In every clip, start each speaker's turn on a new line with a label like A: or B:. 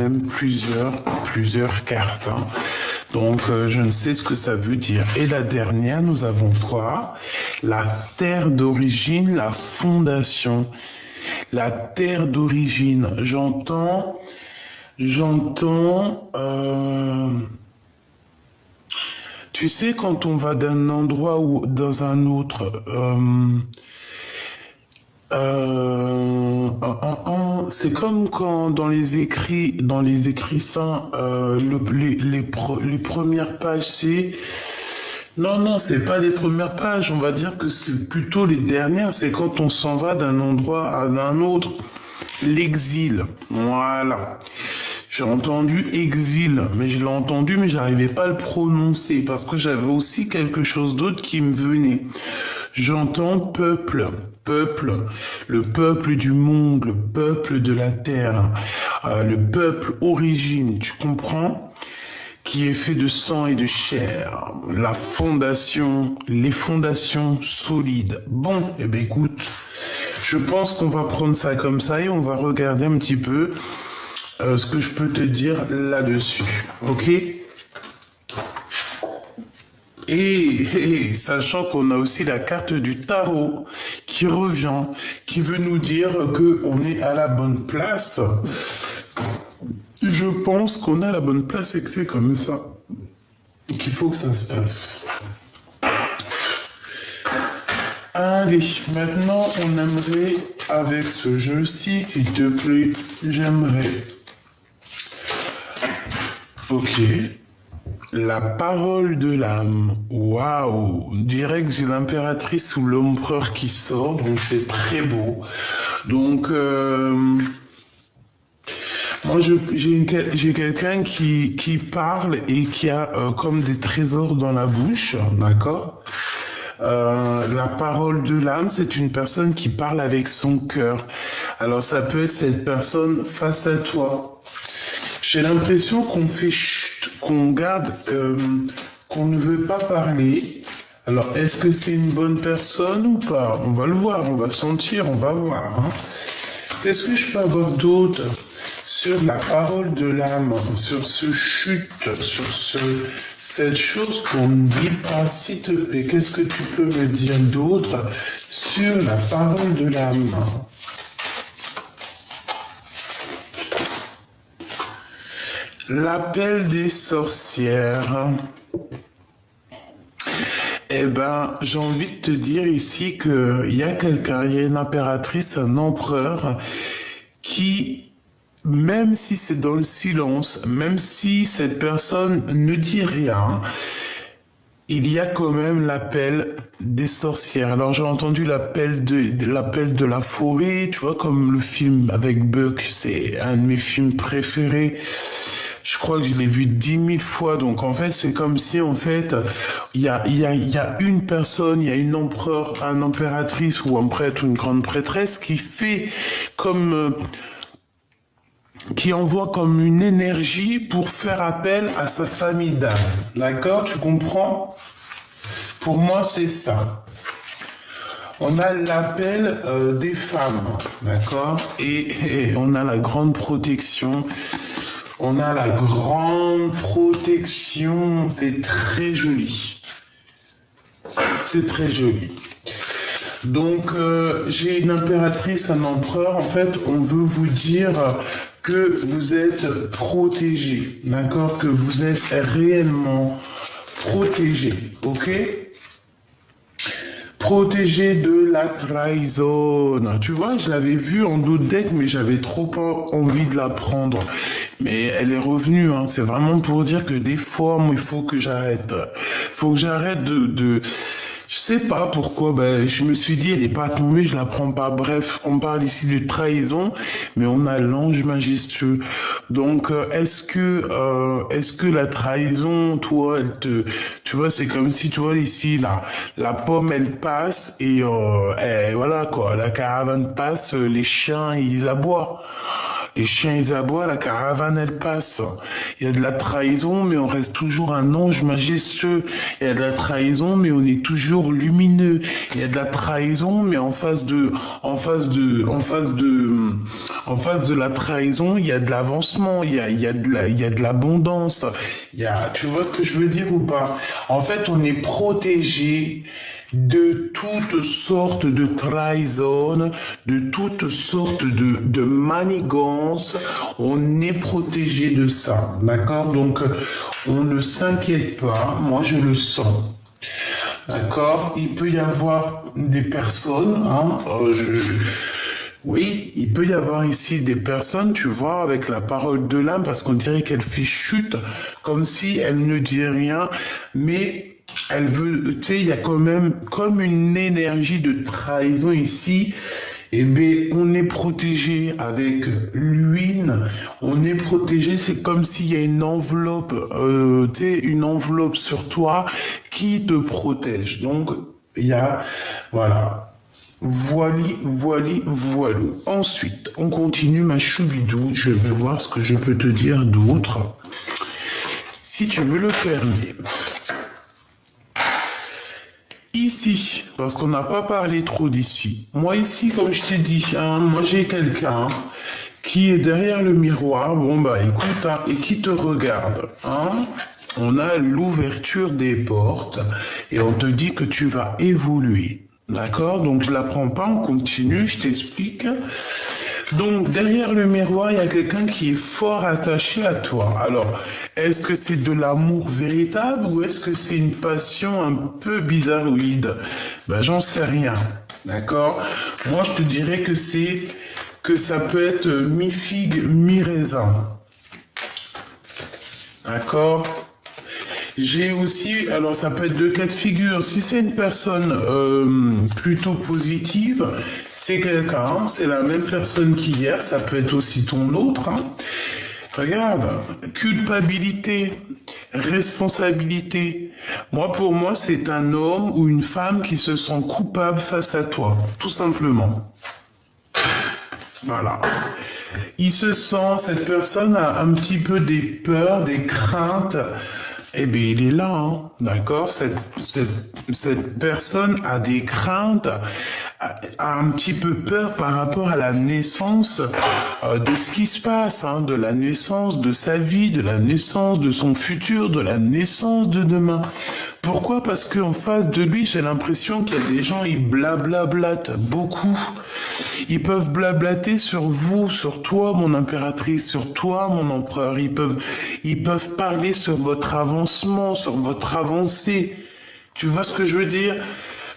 A: même plusieurs cartes. Hein. Donc, je ne sais ce que ça veut dire. Et la dernière, nous avons quoi? La terre d'origine, la fondation. La terre d'origine. J'entends, tu sais, quand on va d'un endroit ou dans un autre, c'est comme quand dans les écrits saints, les premières pages, c'est... Non, non, c'est pas les premières pages, on va dire que c'est plutôt les dernières, c'est quand on s'en va d'un endroit à un autre. L'exil, voilà. J'ai entendu exil, mais je l'ai entendu, mais j'arrivais pas à le prononcer parce que j'avais aussi quelque chose d'autre qui me venait. J'entends peuple, peuple, le peuple du monde, le peuple de la terre, le peuple origine, tu comprends? Qui est fait de sang et de chair, la fondation, les fondations solides. Bon, eh ben écoute, je pense qu'on va prendre ça comme ça et on va regarder un petit peu ce que je peux te dire là-dessus, ok? Et sachant qu'on a aussi la carte du tarot qui revient, qui veut nous dire que on est à la bonne place. Je pense qu'on a la bonne place et que c'est comme ça qu'il faut que ça se passe. Allez, maintenant on aimerait, avec ce jeu-ci, s'il te plaît, j'aimerais. Ok. La parole de l'âme. Waouh. Direct, j'ai l'impératrice ou l'empereur qui sort, donc c'est très beau. Donc, moi, j'ai quelqu'un qui parle et qui a comme des trésors dans la bouche, d'accord? La parole de l'âme, c'est une personne qui parle avec son cœur. Alors, ça peut être cette personne face à toi. J'ai l'impression qu'on fait chut, qu'on garde, qu'on ne veut pas parler. Alors, est-ce que c'est une bonne personne ou pas? On va le voir, on va sentir, on va voir. Hein. Qu'est-ce que je peux avoir d'autre sur la parole de l'âme, sur ce chute, sur cette chose qu'on ne dit pas, s'il te plaît? Qu'est-ce que tu peux me dire d'autre sur la parole de l'âme? L'appel des sorcières. Eh ben, j'ai envie de te dire ici qu'il y a quelqu'un, il y a une impératrice, un empereur, qui, même si c'est dans le silence, même si cette personne ne dit rien, il y a quand même l'appel des sorcières. Alors j'ai entendu l'appel de la forêt, tu vois, comme le film avec Buck, c'est un de mes films préférés. Je crois que je l'ai vu 10 000 fois. Donc, en fait, c'est comme si, en fait, il y a une personne, il y a une empereur, un impératrice ou un prêtre ou une grande prêtresse qui fait comme, qui envoie comme une énergie pour faire appel à sa famille d'âme. D'accord? Tu comprends? Pour moi, c'est ça. On a l'appel des femmes. D'accord? Et on a la grande protection. On a la grande protection, c'est très joli. C'est très joli. Donc, j'ai une impératrice, un empereur. En fait, on veut vous dire que vous êtes protégé, d'accord? Que vous êtes réellement protégé, ok? Protégé de la trahison. Tu vois, je l'avais vue en d'autres decks, mais j'avais trop pas envie de la prendre. Mais elle est revenue, hein. C'est vraiment pour dire que des fois, moi, il faut que j'arrête. Faut que j'arrête je sais pas pourquoi, ben, je me suis dit, elle est pas tombée, je la prends pas. Bref, on parle ici de trahison, mais on a l'ange majestueux. Donc, est-ce que la trahison, toi, tu vois, c'est comme si, tu vois, ici, la pomme, elle passe et voilà, quoi, la caravane passe, les chiens, ils aboient. les chiens ils aboient, la caravane elle passe. Il y a de la trahison, mais on reste toujours un ange majestueux. Il y a de la trahison, mais on est toujours lumineux. Il y a de la trahison, mais en face de la trahison, il y a de l'avancement, il y a de l'abondance. Tu vois ce que je veux dire ou pas? En fait, on est protégé de toutes sortes de trahison, de toutes sortes de manigances. On est protégé de ça, d'accord? Donc, on ne s'inquiète pas. Moi, je le sens. D'accord? Il peut y avoir des personnes, oui, il peut y avoir ici des personnes, tu vois, avec la parole de l'âme, parce qu'on dirait qu'elle fait chute, comme si elle ne dit rien, mais elle veut, tu sais, il y a quand même comme une énergie de trahison ici. Eh bien, on est protégé avec l'huile, on est protégé, c'est comme s'il y a une enveloppe, tu sais, une enveloppe sur toi qui te protège. Donc, il y a, voilà. Voilou. Ensuite, on continue ma choubidou. Je vais voir ce que je peux te dire d'autre. Si tu me le permets. Ici, parce qu'on n'a pas parlé trop d'ici. Moi ici, comme je t'ai dit, moi j'ai quelqu'un qui est derrière le miroir. Bon bah écoute, et qui te regarde. On a l'ouverture des portes et on te dit que tu vas évoluer. D'accord? Donc je la prends pas, on continue, je t'explique. Donc derrière le miroir, il y a quelqu'un qui est fort attaché à toi. Alors, est-ce que c'est de l'amour véritable ou est-ce que c'est une passion un peu bizarroïde? Ben j'en sais rien. D'accord? Moi je te dirais que ça peut être mi-figue, mi-raisin. D'accord? J'ai aussi, alors ça peut être deux cas de figure. Si c'est une personne plutôt positive, c'est quelqu'un, c'est la même personne qu'hier, ça peut être aussi ton autre. Regarde, culpabilité, responsabilité. Pour moi, c'est un homme ou une femme qui se sent coupable face à toi, tout simplement. Voilà. Il se sent, cette personne a un petit peu des peurs, des craintes. Eh bien, il est là, d'accord? Cette personne a des craintes, a un petit peu peur par rapport à la naissance de ce qui se passe, de la naissance de sa vie, de la naissance de son futur, de la naissance de demain. Pourquoi? Parce qu'en face de lui, j'ai l'impression qu'il y a des gens, ils blablablatent beaucoup. Ils peuvent blablater sur vous, sur toi, mon impératrice, sur toi, mon empereur. Ils peuvent parler sur votre avancement, sur votre avancée. Tu vois ce que je veux dire?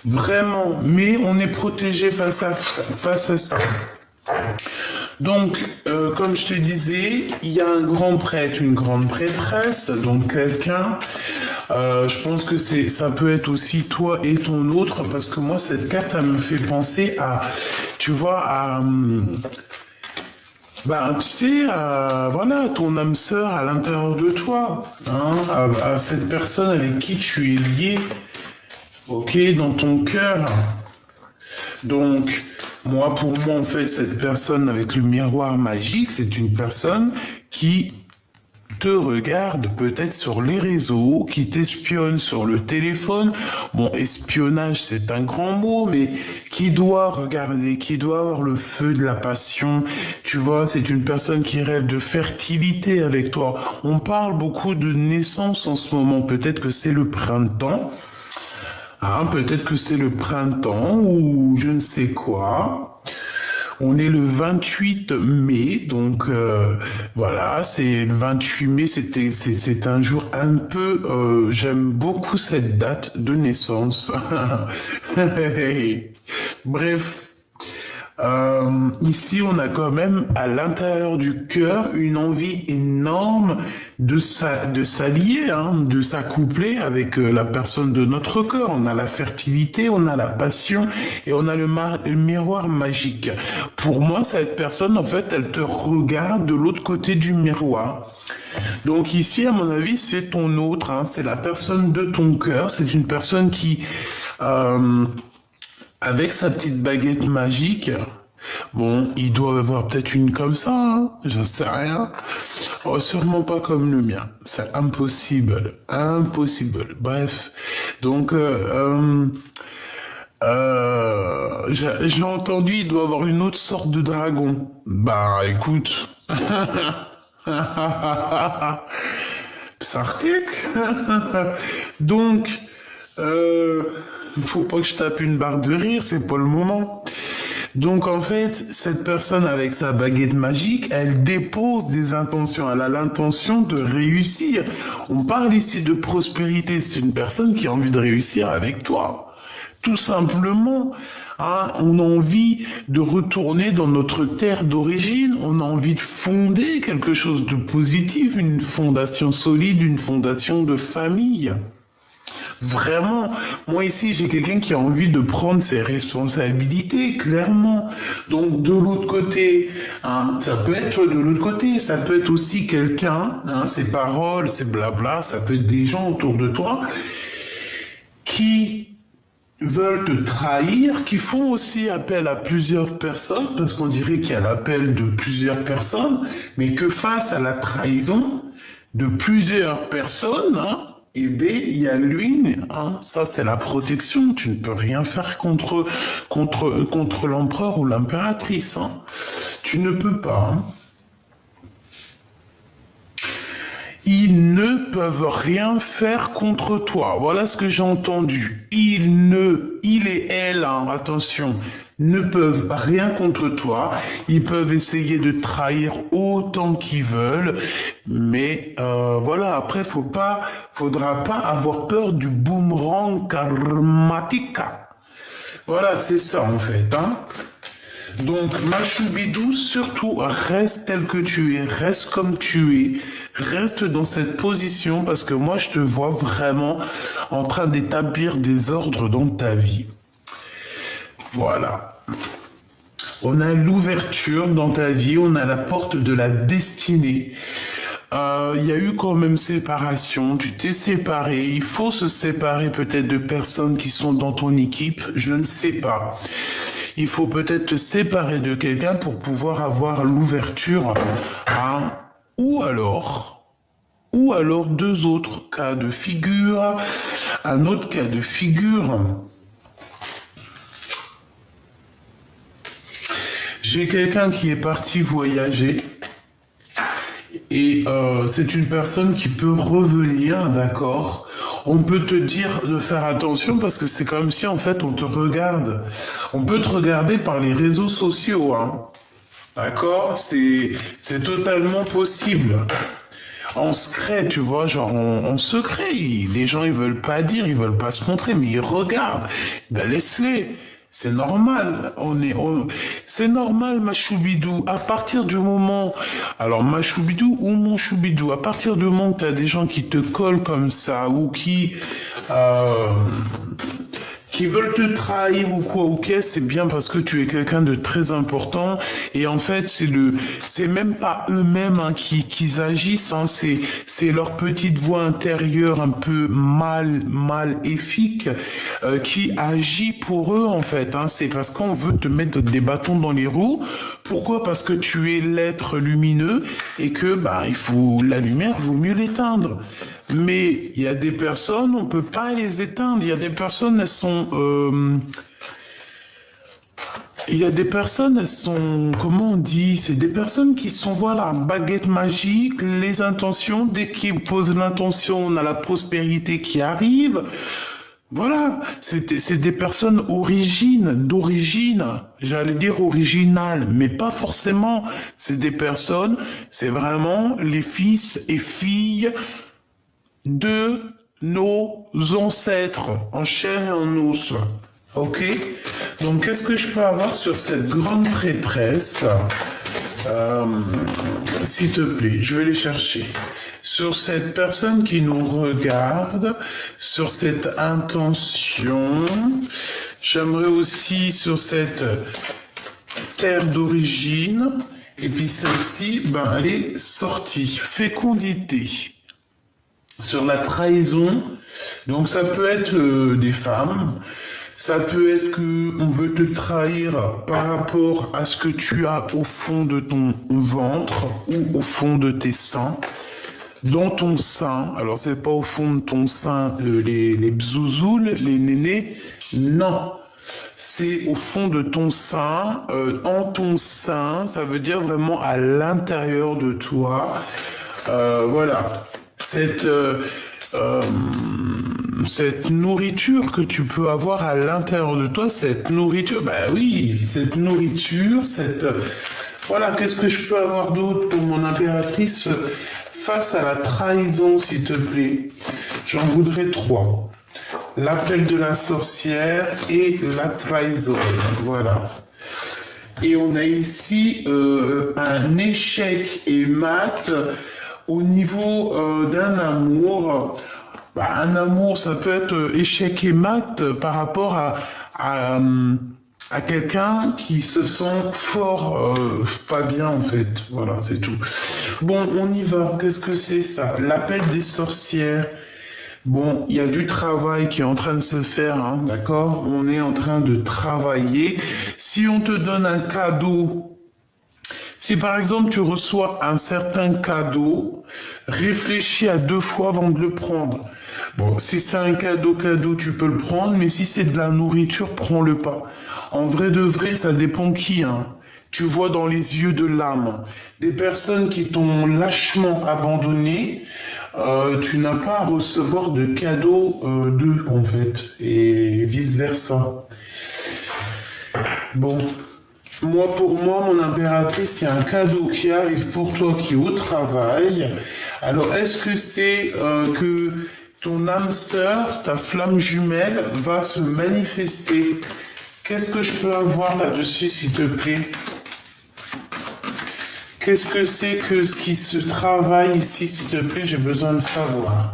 A: Vraiment. Mais on est protégé face à ça. Donc, comme je te disais, il y a un grand prêtre, une grande prêtresse, donc quelqu'un. Je pense que ça peut être aussi toi et ton autre, parce que moi, cette carte, elle me fait penser à, tu vois, tu sais, voilà, ton âme sœur à l'intérieur de toi, à cette personne avec qui tu es lié, ok, dans ton cœur. Donc, pour moi, en fait, cette personne avec le miroir magique, c'est une personne qui te regarde peut-être sur les réseaux, qui t'espionne sur le téléphone. Bon, espionnage, c'est un grand mot, mais qui doit regarder, qui doit avoir le feu de la passion. Tu vois, c'est une personne qui rêve de fertilité avec toi. On parle beaucoup de naissance en ce moment. Peut-être que c'est le printemps. Peut-être que c'est le printemps ou je ne sais quoi. On est le 28 mai, donc voilà, c'est le 28 mai, c'est un jour un peu, j'aime beaucoup cette date de naissance. Bref, ici on a quand même à l'intérieur du cœur une envie énorme de s'allier, de s'accoupler avec la personne de notre corps. On a la fertilité, on a la passion et on a le miroir magique. Pour moi, cette personne, en fait, elle te regarde de l'autre côté du miroir. Donc ici, à mon avis, c'est ton autre, c'est la personne de ton cœur. C'est une personne qui, avec sa petite baguette magique, Bon, il doit avoir peut-être une comme ça, hein, j'en sais rien. Oh, sûrement pas comme le mien. C'est impossible. Impossible. Bref. Donc, j'ai entendu, il doit avoir une autre sorte de dragon. Bah, écoute. Sartek. Donc, euh, faut pas que je tape une barre de rire, c'est pas le moment. Donc en fait, cette personne avec sa baguette magique, elle dépose des intentions, elle a l'intention de réussir. On parle ici de prospérité, c'est une personne qui a envie de réussir avec toi. Tout simplement, hein, on a envie de retourner dans notre terre d'origine, on a envie de fonder quelque chose de positif, une fondation solide, une fondation de famille. Vraiment, moi ici, j'ai quelqu'un qui a envie de prendre ses responsabilités, clairement. Donc de l'autre côté, hein, ça peut être de l'autre côté, ça peut être aussi quelqu'un, hein, ses paroles, ses blabla, ça peut être des gens autour de toi qui veulent te trahir, qui font aussi appel à plusieurs personnes, parce qu'on dirait qu'il y a l'appel de plusieurs personnes, mais que face à la trahison de plusieurs personnes, hein, eh bien, il y a lui, hein, ça c'est la protection, tu ne peux rien faire contre l'empereur ou l'impératrice, hein. Tu ne peux pas, hein. Ils ne peuvent rien faire contre toi. Voilà ce que j'ai entendu. Il et elle, hein, attention, ne peuvent rien contre toi. Ils peuvent essayer de trahir autant qu'ils veulent, mais voilà. Après, faudra pas avoir peur du boomerang karmatique. Voilà, c'est ça en fait, hein. Donc, Machoubidou, surtout, reste tel que tu es, reste comme tu es, reste dans cette position parce que moi, je te vois vraiment en train d'établir des ordres dans ta vie. Voilà. On a l'ouverture dans ta vie, on a la porte de la destinée. Il y a eu quand même séparation, tu t'es séparé, il faut se séparer peut-être de personnes qui sont dans ton équipe, je ne sais pas. Il faut peut-être te séparer de quelqu'un pour pouvoir avoir l'ouverture, hein. Ou alors deux autres cas de figure, un autre cas de figure. J'ai quelqu'un qui est parti voyager. Et c'est une personne qui peut revenir, d'accord. On peut te dire de faire attention parce que c'est comme si en fait on te regarde. On peut te regarder par les réseaux sociaux, hein. D'accord? C'est totalement possible. En secret, tu vois, genre en secret. Les gens ils veulent pas dire, ils veulent pas se montrer, mais ils regardent. Ben laisse-les. C'est normal, c'est normal, ma choubidou. À partir du moment, alors ma choubidou ou mon choubidou, à partir du moment que t'as des gens qui te collent comme ça ou qui veulent te trahir ou quoi, ok, c'est bien parce que tu es quelqu'un de très important et en fait c'est même pas eux-mêmes hein, qui agissent, hein, c'est leur petite voix intérieure un peu maléfique qui agit pour eux en fait, hein, c'est parce qu'on veut te mettre des bâtons dans les roues. Pourquoi? Parce que tu es l'être lumineux et que bah il faut la lumière, vaut mieux l'éteindre. Mais il y a des personnes, on peut pas les éteindre. Il y a des personnes, elles sont, comment on dit? C'est des personnes qui sont, voilà, baguette magique, les intentions. Dès qu'ils posent l'intention, on a la prospérité qui arrive. Voilà, c'est des personnes d'origine, j'allais dire originales, mais pas forcément. C'est des personnes, c'est vraiment les fils et filles de nos ancêtres, en chair et en os. Ok? Donc, qu'est-ce que je peux avoir sur cette grande prêtresse? S'il te plaît, je vais les chercher. Sur cette personne qui nous regarde, sur cette intention, j'aimerais aussi sur cette terre d'origine, et puis celle-ci, ben, elle est sortie. Fécondité. Sur la trahison, donc ça peut être des femmes, Ça peut être que on veut te trahir par rapport à ce que tu as au fond de ton ventre ou au fond de tes seins. Dans ton sein, alors c'est pas au fond de ton sein les bzouzoules, les nénés, non. C'est au fond de ton sein, en ton sein, ça veut dire vraiment à l'intérieur de toi. Voilà, cette nourriture que tu peux avoir à l'intérieur de toi, cette nourriture, bah oui, cette nourriture, voilà, qu'est-ce que je peux avoir d'autre pour mon impératrice face à la trahison, s'il te plaît? J'en voudrais 3. L'appel de la sorcière et la trahison. Voilà. Et on a ici un échec et mat au niveau d'un amour. Bah, un amour, ça peut être échec et mat par rapport à quelqu'un qui se sent fort pas bien en fait. Voilà, c'est tout. Bon, on y va. Qu'est-ce que c'est ça? L'appel des sorcières. Bon, il y a du travail qui est en train de se faire, hein, d'accord? On est en train de travailler. Si on te donne un cadeau, si par exemple tu reçois un certain cadeau, réfléchis à 2 fois avant de le prendre. Bon, si c'est un cadeau, tu peux le prendre, mais si c'est de la nourriture, prends-le pas. En vrai de vrai, ça dépend qui, hein. Tu vois dans les yeux de l'âme. Des personnes qui t'ont lâchement abandonné, tu n'as pas à recevoir de cadeaux d'eux, en fait, et vice-versa. Bon, pour moi, mon impératrice, il y a un cadeau qui arrive pour toi qui est au travail. Alors, est-ce que c'est que ton âme sœur, ta flamme jumelle, va se manifester? Qu'est-ce que je peux avoir là-dessus, s'il te plaît? Qu'est-ce que c'est que ce qui se travaille ici, s'il te plaît? J'ai besoin de savoir.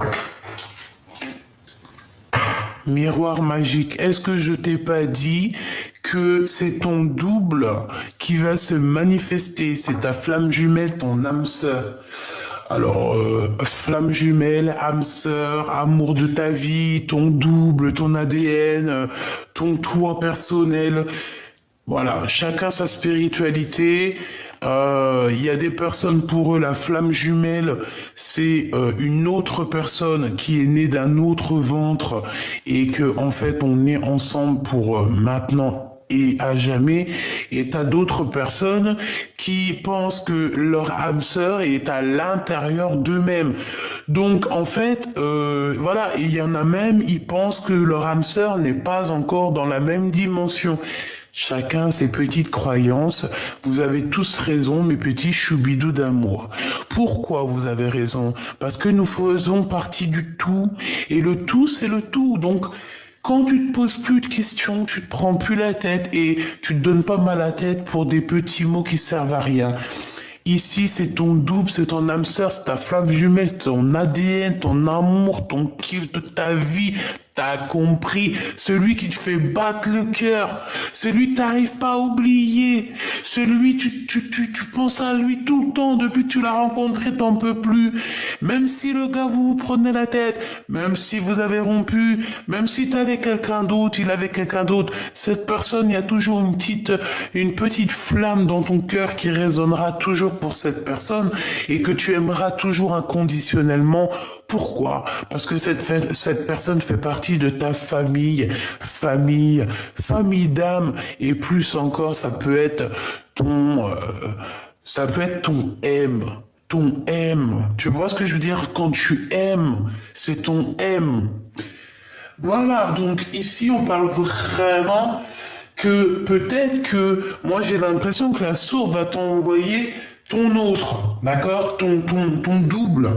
A: Miroir magique. Est-ce que je t'ai pas dit que c'est ton double qui va se manifester? C'est ta flamme jumelle, ton âme sœur. Alors, flamme jumelle, âme sœur, amour de ta vie, ton double, ton ADN, ton toi personnel. Voilà, chacun sa spiritualité. Il y a des personnes, pour eux, la flamme jumelle, c'est une autre personne qui est née d'un autre ventre et que en fait on est ensemble pour maintenant et à jamais. Et t'as d'autres personnes qui pensent que leur âme sœur est à l'intérieur d'eux-mêmes. Donc en fait, voilà, il y en a même, ils pensent que leur âme sœur n'est pas encore dans la même dimension. Chacun ses petites croyances. Vous avez tous raison, mes petits choubidous d'amour. Pourquoi vous avez raison? Parce que nous faisons partie du tout. Et le tout, c'est le tout. Donc, quand tu te poses plus de questions, tu te prends plus la tête et tu te donnes pas mal la tête pour des petits mots qui servent à rien. Ici, c'est ton double, c'est ton âme sœur, c'est ta flamme jumelle, c'est ton ADN, ton amour, ton kiff de ta vie. T'as compris, celui qui te fait battre le cœur, celui que t'arrives pas à oublier, celui tu penses à lui tout le temps depuis que tu l'as rencontré, t'en peux plus. Même si le gars vous prenez la tête, même si vous avez rompu, même si t'avais quelqu'un d'autre, il avait quelqu'un d'autre, cette personne, il y a toujours une petite flamme dans ton cœur qui résonnera toujours pour cette personne et que tu aimeras toujours inconditionnellement. Pourquoi? Parce que cette personne fait partie de ta famille d'âme, et plus encore, ça peut être ton M. Tu vois ce que je veux dire? Quand tu aimes, c'est ton M. Voilà, donc ici on parle vraiment que peut-être que moi j'ai l'impression que la source va t'envoyer ton autre, d'accord? Ton double.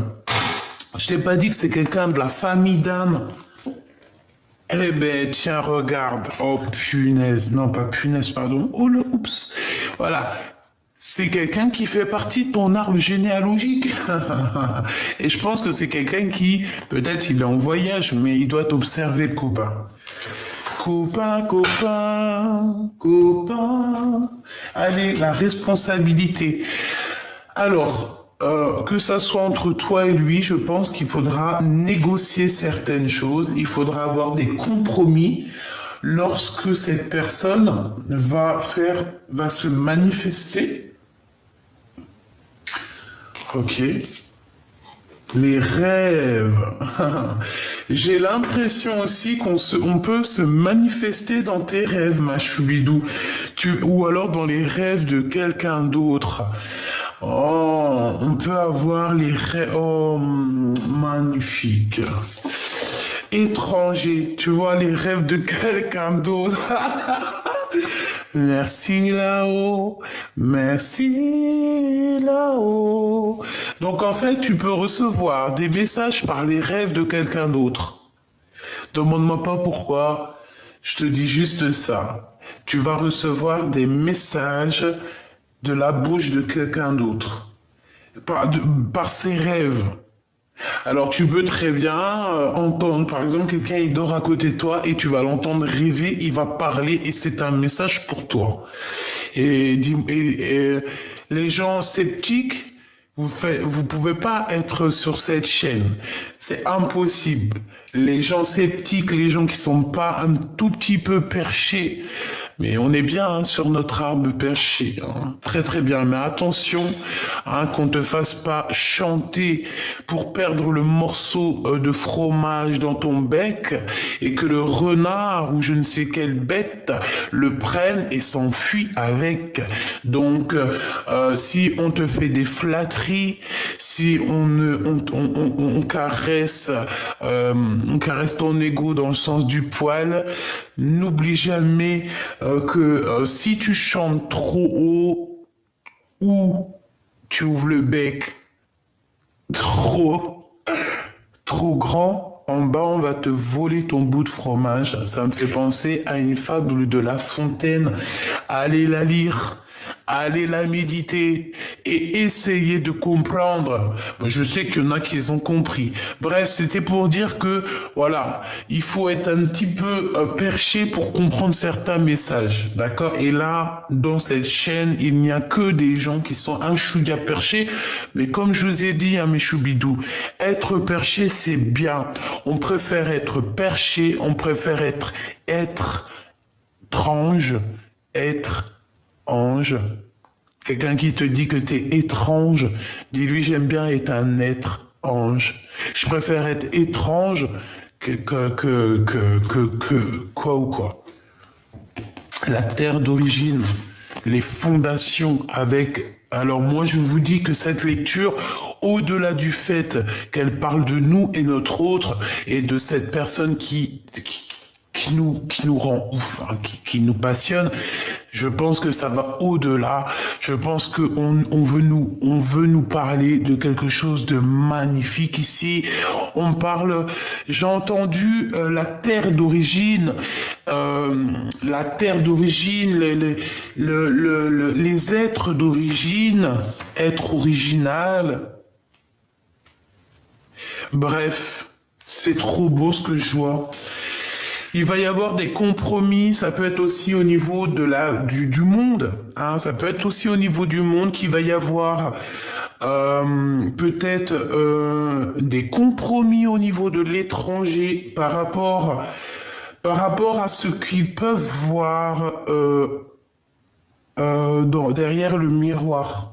A: Je t'ai pas dit que c'est quelqu'un de la famille d'âme. Eh ben, tiens, regarde. Oh, punaise. Non, pas punaise, pardon. Oh, le oups. Voilà. C'est quelqu'un qui fait partie de ton arbre généalogique. Et je pense que c'est quelqu'un qui, peut-être il est en voyage, mais il doit t'observer, le copain. Copain, copain, copain. Allez, la responsabilité. Alors, que ça soit entre toi et lui, je pense qu'il faudra négocier certaines choses, il faudra avoir des compromis. lorsque cette personne va se manifester. Ok. Les rêves. J'ai l'impression aussi on peut se manifester dans tes rêves, ma choubidou. Ou alors dans les rêves de quelqu'un d'autre. Oh, on peut avoir les rêves. Oh, magnifique. Étranger, tu vois les rêves de quelqu'un d'autre. Merci là-haut, merci là-haut. Donc en fait, tu peux recevoir des messages par les rêves de quelqu'un d'autre. Demande-moi pas pourquoi, je te dis juste ça. Tu vas recevoir des messages de la bouche de quelqu'un d'autre. Par ses rêves. Alors tu peux très bien entendre, par exemple, quelqu'un il dort à côté de toi et tu vas l'entendre rêver, il va parler et c'est un message pour toi. Et les gens sceptiques, vous pouvez pas être sur cette chaîne. C'est impossible. Les gens sceptiques, les gens qui sont pas un tout petit peu perchés, mais on est bien hein, sur notre arbre perché, hein. Très très bien. Mais attention, hein, qu'on te fasse pas chanter pour perdre le morceau de fromage dans ton bec et que le renard ou je ne sais quelle bête le prenne et s'enfuit avec. Donc, si on te fait des flatteries, si on caresse ton ego dans le sens du poil, n'oublie jamais que si tu chantes trop haut ou tu ouvres le bec trop grand, en bas on va te voler ton bout de fromage. Ça me fait penser à une fable de La Fontaine. Allez la lire. Allez la méditer et essayer de comprendre. Je sais qu'il y en a qui les ont compris. Bref, c'était pour dire que, voilà, il faut être un petit peu perché pour comprendre certains messages, d'accord? Et là, dans cette chaîne, il n'y a que des gens qui sont un chouïa perchés. Mais comme je vous ai dit, hein, mes choubidous, être perché, c'est bien. On préfère être perché, on préfère être étrange, être ange. Quelqu'un qui te dit que t'es étrange, dis-lui j'aime bien être un être ange. Je préfère être étrange que quoi ou quoi. La terre d'origine, les fondations avec. Alors moi je vous dis que cette lecture, au-delà du fait qu'elle parle de nous et notre autre et de cette personne qui nous rend ouf, hein, qui nous passionne. Je pense que ça va au-delà. Je pense que on veut nous parler de quelque chose de magnifique ici. On parle, j'ai entendu la terre d'origine, les êtres d'origine, être original. Bref, c'est trop beau ce que je vois. Il va y avoir des compromis, ça peut être aussi au niveau du monde, hein, ça peut être aussi au niveau du monde qu'il va y avoir peut-être des compromis au niveau de l'étranger par rapport à ce qu'ils peuvent voir derrière le miroir.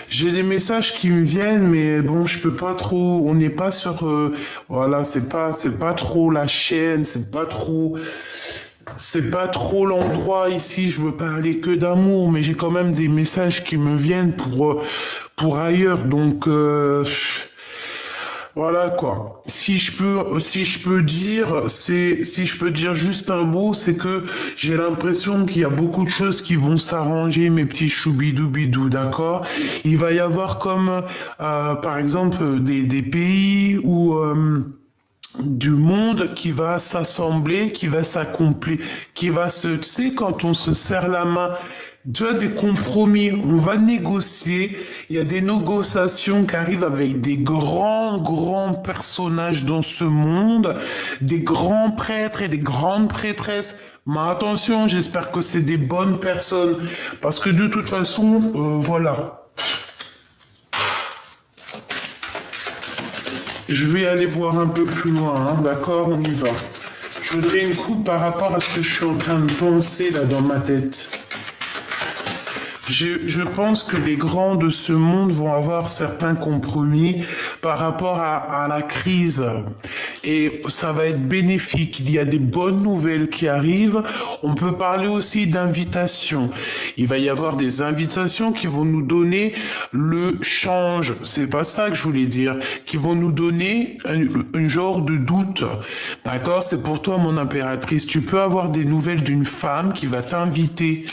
A: J'ai des messages qui me viennent, mais bon, je peux pas trop. On n'est pas sur, voilà, c'est pas trop la chaîne, c'est pas trop l'endroit ici. Je veux parler que d'amour, mais j'ai quand même des messages qui me viennent pour ailleurs. Donc voilà quoi. Si je peux dire juste un mot, c'est que j'ai l'impression qu'il y a beaucoup de choses qui vont s'arranger, mes petits choubidoubidou, d'accord? Il va y avoir comme, par exemple, des pays où du monde qui va s'assembler, qui va s'accomplir, qui va tu sais, quand on se serre la main, tu as des compromis, on va négocier, il y a des négociations qui arrivent avec des grands personnages dans ce monde, des grands prêtres et des grandes prêtresses. Mais attention, j'espère que c'est des bonnes personnes, parce que de toute façon, voilà. Je vais aller voir un peu plus loin, hein, d'accord? On y va. Je voudrais une coupe par rapport à ce que je suis en train de penser là dans ma tête. Je pense que les grands de ce monde vont avoir certains compromis par rapport à la crise. Et ça va être bénéfique. Il y a des bonnes nouvelles qui arrivent. On peut parler aussi d'invitations. Il va y avoir des invitations qui vont nous donner le change. C'est pas ça que je voulais dire. Qui vont nous donner un genre de doute. D'accord? C'est pour toi, mon impératrice. Tu peux avoir des nouvelles d'une femme qui va t'inviter.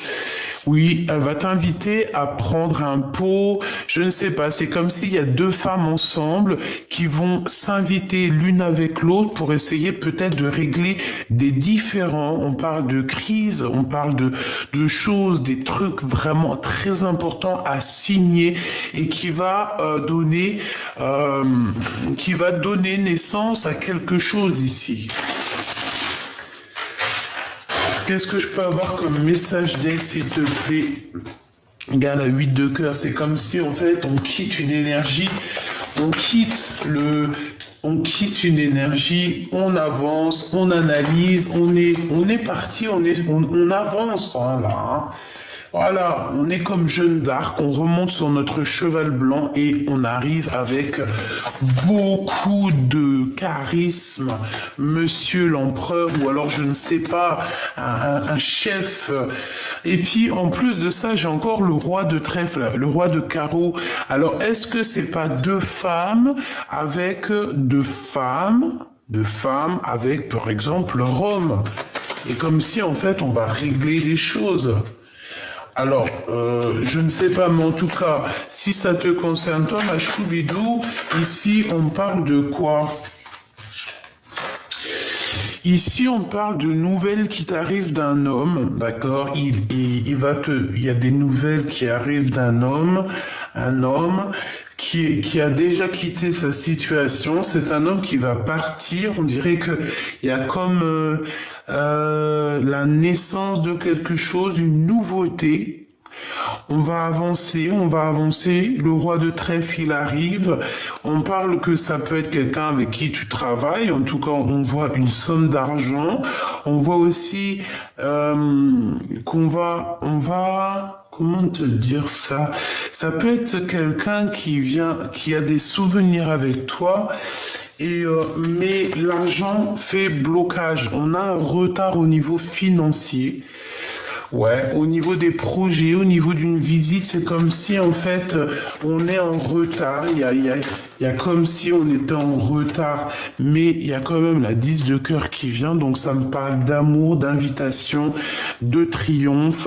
A: Oui, elle va t'inviter à prendre un pot, je ne sais pas, c'est comme s'il y a deux femmes ensemble qui vont s'inviter l'une avec l'autre pour essayer peut-être de régler des différends. On parle de crise, on parle de choses, des trucs vraiment très importants à signer et qui va donner naissance à quelque chose ici. Qu'est-ce que je peux avoir comme message d'elle, s'il te plaît? Regarde la 8 de cœur, c'est comme si en fait on quitte une énergie, on quitte une énergie, on avance, on analyse, on est parti, on avance hein, là. Hein. Voilà, on est comme Jeanne d'Arc, on remonte sur notre cheval blanc et on arrive avec beaucoup de charisme, monsieur l'empereur, ou alors je ne sais pas, un chef. Et puis en plus de ça, j'ai encore le roi de trèfle, le roi de carreau. Alors est-ce que c'est pas deux femmes avec avec par exemple Rome? Et comme si en fait on va régler les choses. Alors, je ne sais pas, mais en tout cas, si ça te concerne, toi, ma choubidou, ici, on parle de quoi? Ici, on parle de nouvelles qui t'arrivent d'un homme, d'accord? Il y a des nouvelles qui arrivent d'un homme, un homme qui a déjà quitté sa situation. C'est un homme qui va partir. On dirait que il y a comme la naissance de quelque chose, une nouveauté. On va avancer. Le roi de trèfle, il arrive. On parle que ça peut être quelqu'un avec qui tu travailles. En tout cas, on voit une somme d'argent. On voit aussi comment te dire ça? Ça peut être quelqu'un qui a des souvenirs avec toi. Mais l'argent fait blocage. On a un retard au niveau financier. Ouais, au niveau des projets, au niveau d'une visite, c'est comme si en fait on est en retard. Il y a comme si on était en retard, mais il y a quand même la 10 de cœur qui vient, donc ça me parle d'amour, d'invitation, de triomphe,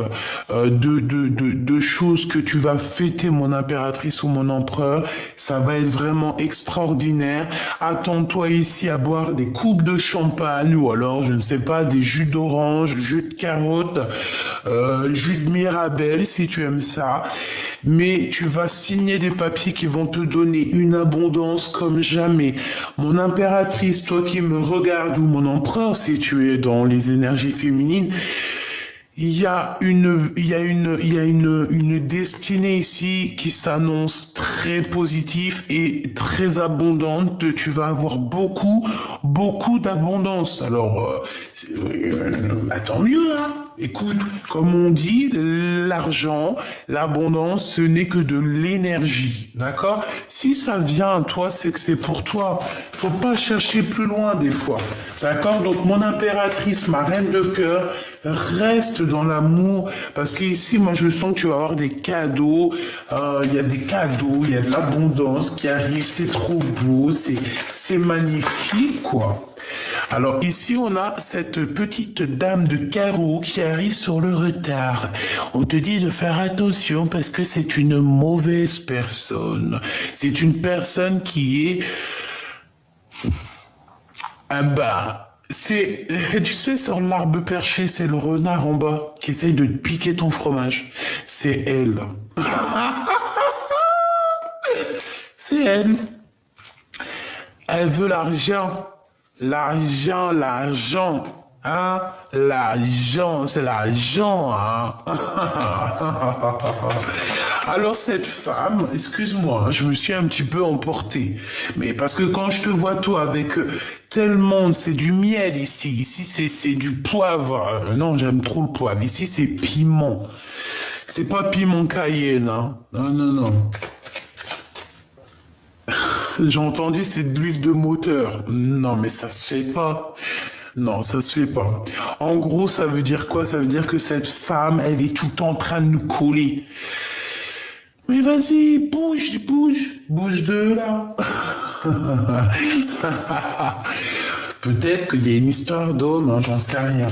A: de choses que tu vas fêter, mon impératrice ou mon empereur. Ça va être vraiment extraordinaire. Attends-toi ici à boire des coupes de champagne ou alors, je ne sais pas, des jus d'orange, jus de carotte. Jus de Mirabelle si tu aimes ça, mais tu vas signer des papiers qui vont te donner une abondance comme jamais. Mon impératrice, toi qui me regardes, ou mon empereur si tu es dans les énergies féminines, il y a une destinée ici qui s'annonce très positive et très abondante. Tu vas avoir beaucoup d'abondance. Alors, tant mieux, hein. Écoute, comme on dit, l'argent, l'abondance, ce n'est que de l'énergie, d'accord? Si ça vient à toi, c'est que c'est pour toi. Faut pas chercher plus loin des fois, d'accord? Donc mon impératrice, ma reine de cœur, reste dans l'amour, parce qu'ici, moi, je sens que tu vas avoir des cadeaux. Il y a des cadeaux, il y a de l'abondance qui arrive. C'est trop beau, c'est magnifique, quoi. Alors ici, on a cette petite dame de carreau qui arrive sur le retard. On te dit de faire attention parce que c'est une mauvaise personne. C'est une personne qui est... Ah bah... tu sais, sur l'arbre perché, c'est le renard en bas qui essaye de te piquer ton fromage. C'est elle. C'est elle. Elle veut l'argent. L'argent, hein? L'argent, c'est l'argent, hein? Alors cette femme, excuse-moi, hein, je me suis un petit peu emporté. Mais parce que quand je te vois toi avec tellement, c'est du miel ici. Ici c'est du poivre. Non, j'aime trop le poivre. Ici c'est piment. C'est pas piment cayenne, hein. Non, non, non. J'ai entendu c'est de l'huile de moteur. Non, mais ça se fait pas. Non, ça se fait pas. En gros, ça veut dire quoi? Ça veut dire que cette femme, elle est tout en train de nous coller. Mais vas-y, bouge, bouge, bouge de là. Peut-être qu'il y a une histoire d'homme, hein, j'en sais rien.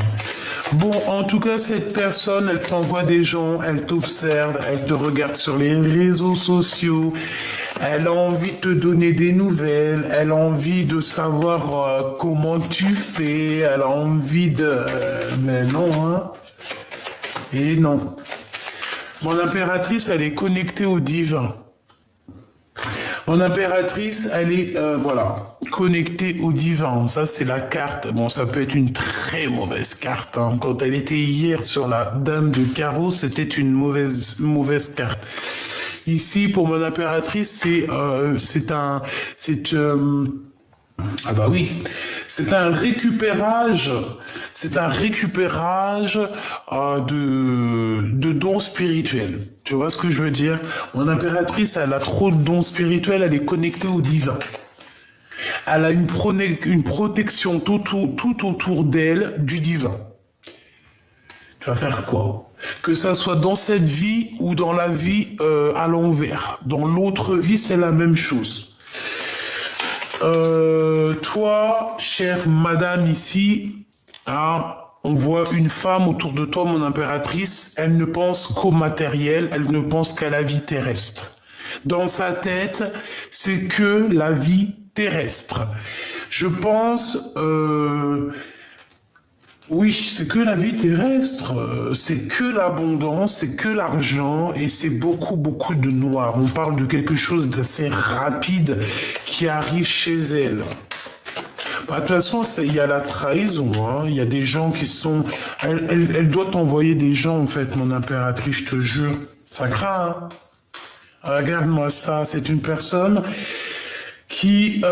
A: Bon, en tout cas, cette personne, elle t'envoie des gens, elle t'observe, elle te regarde sur les réseaux sociaux, elle a envie de te donner des nouvelles, elle a envie de savoir comment tu fais, elle a envie de... mais non, hein. Et non. Mon impératrice, elle est connectée au divin. Mon impératrice, elle est, voilà, connectée au divin. Ça, c'est la carte. Bon, ça peut être une très mauvaise carte, hein. Quand elle était hier sur la dame de carreau, c'était une mauvaise carte. Ici, pour mon impératrice, ah bah oui, c'est un récupérage de dons spirituels. Tu vois ce que je veux dire? Mon impératrice, elle a trop de dons spirituels, elle est connectée au divin. Elle a une protection tout autour d'elle du divin. Tu vas faire quoi? Que ça soit dans cette vie ou dans la vie à l'envers. Dans l'autre vie, c'est la même chose. Toi, chère madame ici, hein, on voit une femme autour de toi, mon impératrice, elle ne pense qu'au matériel, elle ne pense qu'à la vie terrestre. Dans sa tête, c'est que la vie terrestre. Je pense, oui, c'est que la vie terrestre, c'est que l'abondance, c'est que l'argent et c'est beaucoup de noir. On parle de quelque chose d'assez rapide qui arrive chez elle. Bah, de toute façon, il y a la trahison, hein. Il y a des gens qui sont... Elle doit t'envoyer des gens, en fait, mon impératrice, je te jure. Ça craint, hein. Regarde-moi ça, c'est une personne qui...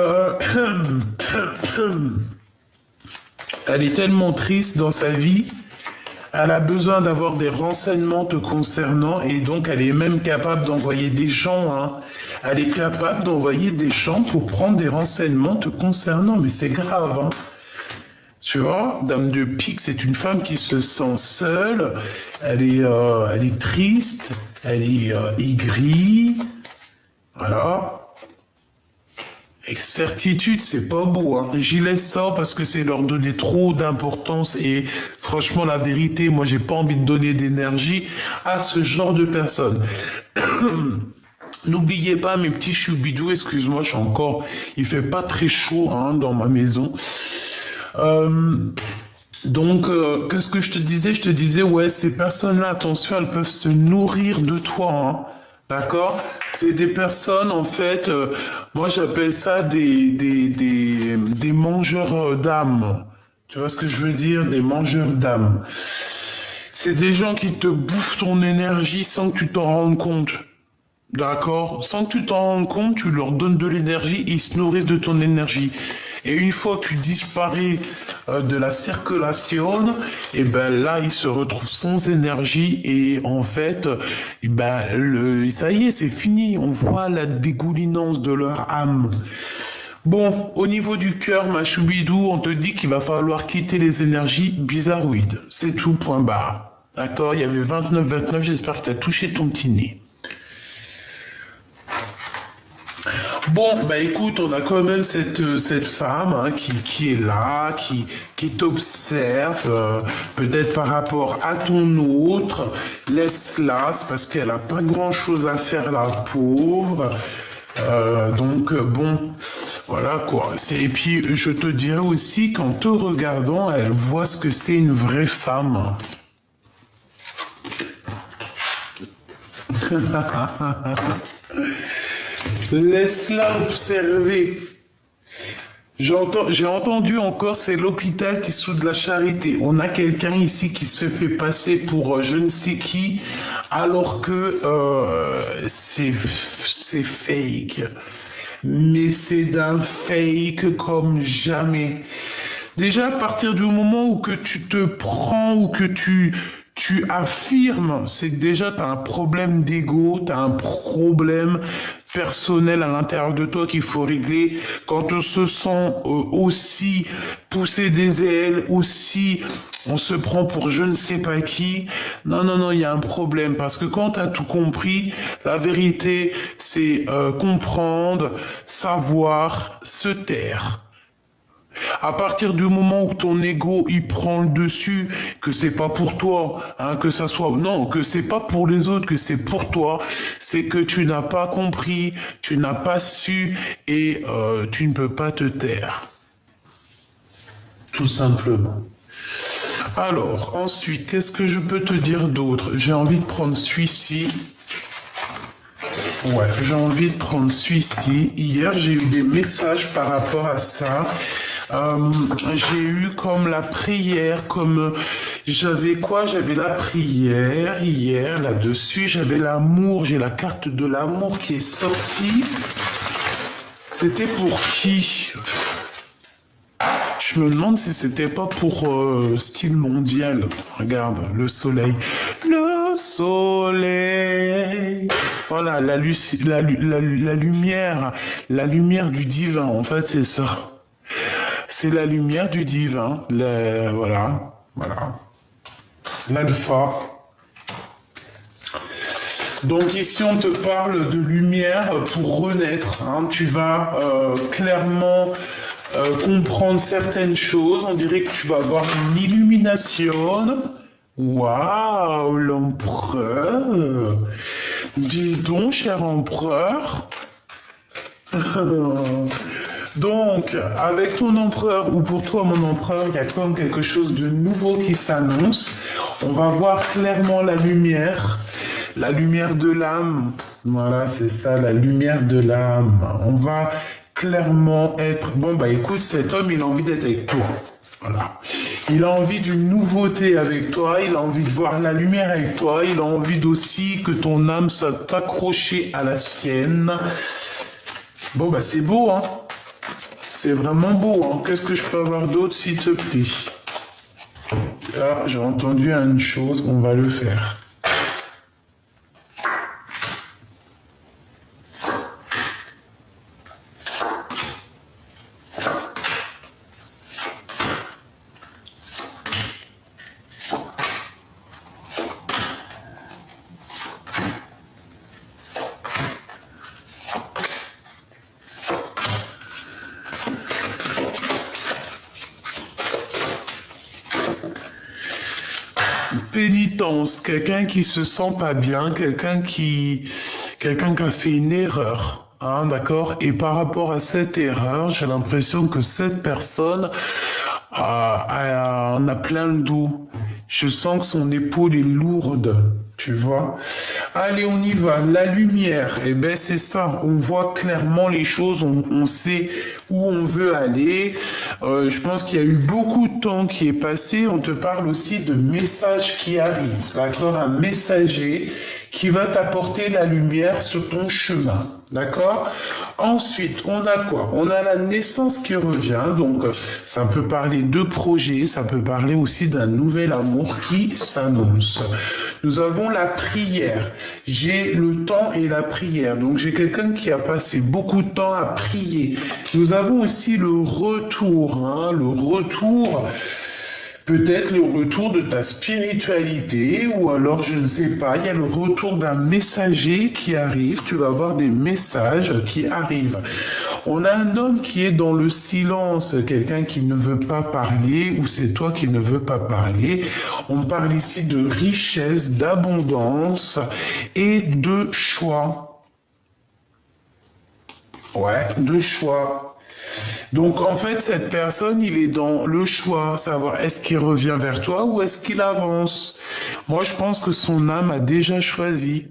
A: elle est tellement triste dans sa vie, elle a besoin d'avoir des renseignements te concernant et donc elle est même capable d'envoyer des gens, hein. Elle est capable d'envoyer des gens pour prendre des renseignements te concernant, mais c'est grave, hein. Tu vois, Dame de Pique, c'est une femme qui se sent seule, elle est triste, elle est aigrie, voilà. Et certitude, c'est pas beau, hein. J'y laisse ça parce que c'est leur donner trop d'importance et franchement, la vérité, moi, j'ai pas envie de donner d'énergie à ce genre de personnes. N'oubliez pas, mes petits choubidous, excuse-moi, il fait pas très chaud, hein, dans ma maison. Donc, qu'est-ce que je te disais? Je te disais, ouais, ces personnes-là, attention, elles peuvent se nourrir de toi, hein. D'accord? C'est des personnes, en fait, moi j'appelle ça des mangeurs d'âme. Tu vois ce que je veux dire? Des mangeurs d'âme. C'est des gens qui te bouffent ton énergie sans que tu t'en rendes compte. D'accord? Sans que tu t'en rendes compte, tu leur donnes de l'énergie, ils se nourrissent de ton énergie. Et une fois que tu disparais de la circulation, et ben là, ils se retrouvent sans énergie et en fait, et ben ça y est, c'est fini. On voit la dégoulinance de leur âme. Bon, au niveau du cœur, ma choubidou, on te dit qu'il va falloir quitter les énergies bizarroïdes. C'est tout, point barre. D'accord? Il y avait 29, j'espère que tu as touché ton petit nez. Bon, bah écoute, on a quand même cette femme, hein, qui est là, qui t'observe, peut-être par rapport à ton autre. Laisse-la, c'est parce qu'elle a pas grand-chose à faire, la pauvre. Donc bon, voilà quoi. Et puis je te dirais aussi qu'en te regardant, elle voit ce que c'est une vraie femme. Laisse-la observer. J'ai entendu encore, c'est l'hôpital qui soude la charité. On a quelqu'un ici qui se fait passer pour je ne sais qui, alors que c'est fake. Mais c'est d'un fake comme jamais. Déjà, à partir du moment où que tu te prends ou que tu affirmes, c'est que déjà tu as un problème d'ego, tu as un problème personnel à l'intérieur de toi qu'il faut régler. Quand on se sent aussi pousser des ailes, aussi on se prend pour je ne sais pas qui. Non, non, non, il y a un problème. Parce que quand tu as tout compris, la vérité, c'est comprendre, savoir, se taire. À partir du moment où ton ego il prend le dessus, que c'est pas pour toi, hein, que ça soit non, que c'est pas pour les autres, que c'est pour toi, c'est que tu n'as pas compris, tu n'as pas su et tu ne peux pas te taire, tout simplement. Alors ensuite, qu'est-ce que je peux te dire d'autre? J'ai envie de prendre celui-ci. Ouais, j'ai envie de prendre celui-ci. Hier, j'ai eu des messages par rapport à ça. J'ai eu comme la prière, comme j'avais quoi? J'avais la prière hier là-dessus. J'avais l'amour, j'ai la carte de l'amour qui est sortie. C'était pour qui? Je me demande si c'était pas pour style mondial. Regarde, le soleil. Le soleil. Voilà, la lumière du divin, en fait, c'est ça. C'est la lumière du divin. Voilà, voilà. L'alpha. Donc ici, on te parle de lumière pour renaître. Hein. Tu vas clairement comprendre certaines choses. On dirait que tu vas avoir une illumination. Waouh, l'empereur. Dis donc, cher empereur. Donc, avec ton empereur, ou pour toi mon empereur, il y a comme quelque chose de nouveau qui s'annonce. On va voir clairement la lumière de l'âme. Voilà, c'est ça, la lumière de l'âme. On va clairement être... Bon, bah écoute, cet homme, il a envie d'être avec toi. Voilà. Il a envie d'une nouveauté avec toi, il a envie de voir la lumière avec toi, il a envie aussi que ton âme soit accrochée à la sienne. Bon, bah c'est beau, hein. C'est vraiment beau, hein. Qu'est-ce que je peux avoir d'autre, s'il te plaît? Là, j'ai entendu une chose, on va le faire. Pénitence, quelqu'un qui se sent pas bien, quelqu'un qui a fait une erreur, hein, d'accord? Et par rapport à cette erreur, j'ai l'impression que cette personne en a plein le dos. Je sens que son épaule est lourde, tu vois. Allez, on y va. La lumière, eh ben c'est ça. On voit clairement les choses, on sait où on veut aller. Je pense qu'il y a eu beaucoup de temps qui est passé. On te parle aussi de messages qui arrivent, d'accord? Un messager qui va t'apporter la lumière sur ton chemin. D'accord? Ensuite, on a quoi? On a la naissance qui revient. Donc, ça peut parler de projets, ça peut parler aussi d'un nouvel amour qui s'annonce. Nous avons la prière. J'ai le temps et la prière. Donc, j'ai quelqu'un qui a passé beaucoup de temps à prier. Nous avons aussi le retour. Hein, le retour... Peut-être le retour de ta spiritualité ou alors je ne sais pas, il y a le retour d'un messager qui arrive, tu vas avoir des messages qui arrivent. On a un homme qui est dans le silence, quelqu'un qui ne veut pas parler ou c'est toi qui ne veux pas parler. On parle ici de richesse, d'abondance et de choix. Ouais, de choix. Donc en fait, cette personne, il est dans le choix, savoir est-ce qu'il revient vers toi ou est-ce qu'il avance. Moi, je pense que son âme a déjà choisi.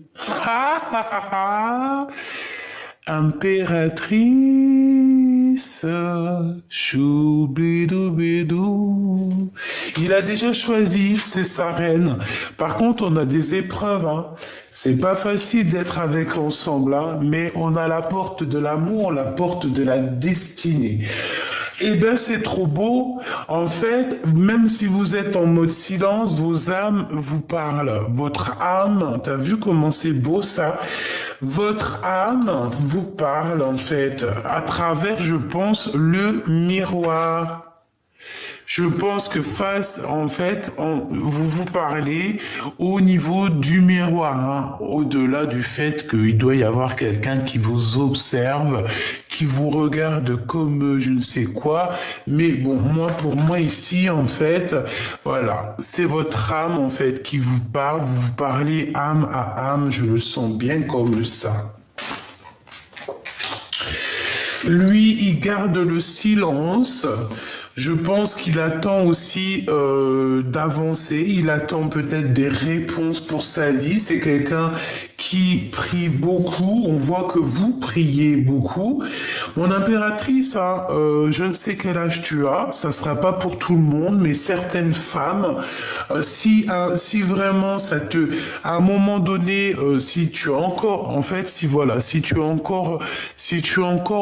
A: Impératrice. l'impératrice, choubidoubidou. Il a déjà choisi, c'est sa reine. Par contre, on a des épreuves, hein. C'est pas facile d'être avec ensemble, hein, mais on a la porte de l'amour, la porte de la destinée. Eh ben, c'est trop beau. En fait, même si vous êtes en mode silence, vos âmes vous parlent. Votre âme, t'as vu comment c'est beau ça? Votre âme vous parle, en fait, à travers, je pense, le miroir. Je pense que face, en fait, vous vous parlez au niveau du miroir, hein, au-delà du fait qu'il doit y avoir quelqu'un qui vous observe, qui vous regarde comme je ne sais quoi. Mais bon, pour moi ici, en fait, voilà, c'est votre âme, en fait, qui vous parle. Vous vous parlez âme à âme, je le sens bien comme ça. Lui, il garde le silence. Je pense qu'il attend aussi d'avancer. Il attend peut-être des réponses pour sa vie. C'est quelqu'un qui prie beaucoup. On voit que vous priez beaucoup. Mon impératrice, hein, je ne sais quel âge tu as. Ça sera pas pour tout le monde, mais certaines femmes, si vraiment ça te, à un moment donné, si tu as encore, en fait, si tu as encore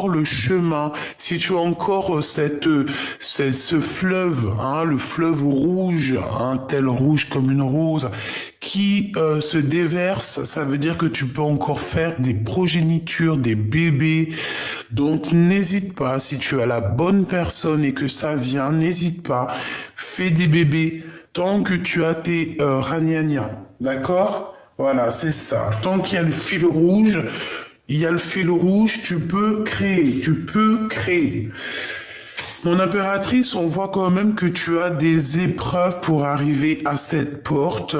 A: le chemin, si tu as encore ce fleuve, hein, le fleuve rouge, un tel rouge comme une rose, qui se déverse, ça veut dire que tu peux encore faire des progénitures, des bébés. Donc n'hésite pas, si tu as la bonne personne et que ça vient, n'hésite pas, fais des bébés tant que tu as tes ragnagnas, d'accord? Voilà, c'est ça. Tant qu'il y a le fil rouge, tu peux créer. Mon impératrice, on voit quand même que tu as des épreuves pour arriver à cette porte.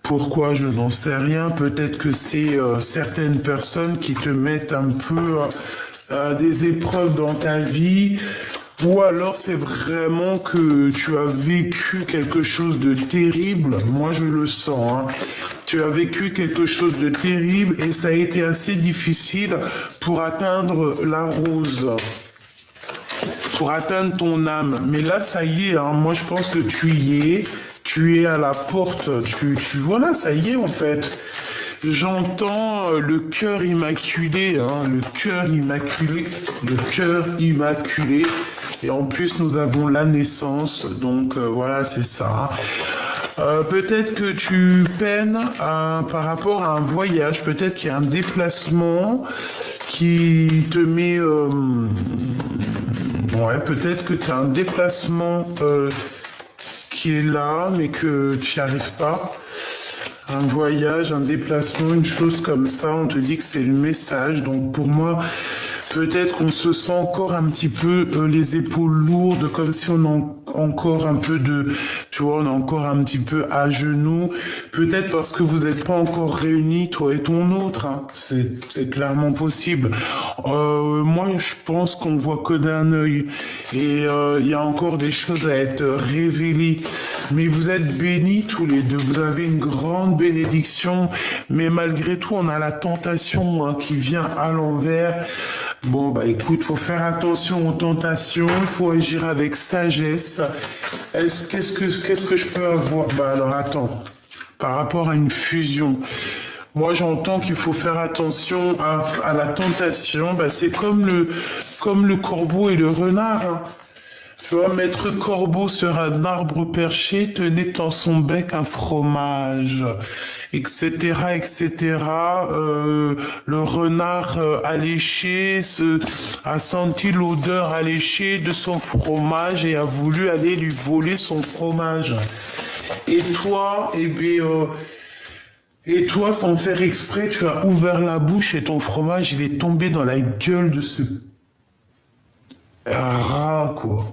A: Pourquoi, je n'en sais rien. Peut-être que c'est certaines personnes qui te mettent un peu des épreuves dans ta vie. Ou alors c'est vraiment que tu as vécu quelque chose de terrible. Moi, je le sens, hein. Tu as vécu quelque chose de terrible et ça a été assez difficile pour atteindre la rose, pour atteindre ton âme. Mais là, ça y est, hein, moi je pense que tu es à la porte, voilà, ça y est en fait. J'entends le cœur immaculé, hein, le cœur immaculé. Et en plus, nous avons la naissance, donc voilà, c'est ça. Peut-être que tu peines par rapport à un voyage, peut-être qu'il y a un déplacement qui te met... ouais, peut-être que tu as un déplacement qui est là, mais que tu n'y arrives pas. Un voyage, un déplacement, une chose comme ça, on te dit que c'est le message. Donc pour moi, peut-être qu'on se sent encore un petit peu les épaules lourdes, comme si on a encore un peu tu vois, on est encore un petit peu à genoux. Peut-être parce que vous n'êtes pas encore réunis, toi et ton autre, hein. C'est clairement possible. Moi, je pense qu'on ne voit que d'un œil. Et il y a encore des choses à être révélées. Mais vous êtes bénis tous les deux. Vous avez une grande bénédiction. Mais malgré tout, on a la tentation, hein, qui vient à l'envers. Bon, bah écoute, faut faire attention aux tentations, il faut agir avec sagesse. Qu'est-ce que je peux avoir? Bah alors attends, par rapport à une fusion, moi j'entends qu'il faut faire attention à la tentation. Bah c'est comme le corbeau et le renard, hein. Tu vois, Maître Corbeau sur un arbre perché tenait dans son bec un fromage, etc., etc. Le renard alléché a senti l'odeur alléchée de son fromage et a voulu aller lui voler son fromage. Et toi, et toi, sans faire exprès, tu as ouvert la bouche et ton fromage, il est tombé dans la gueule de ce rat, quoi.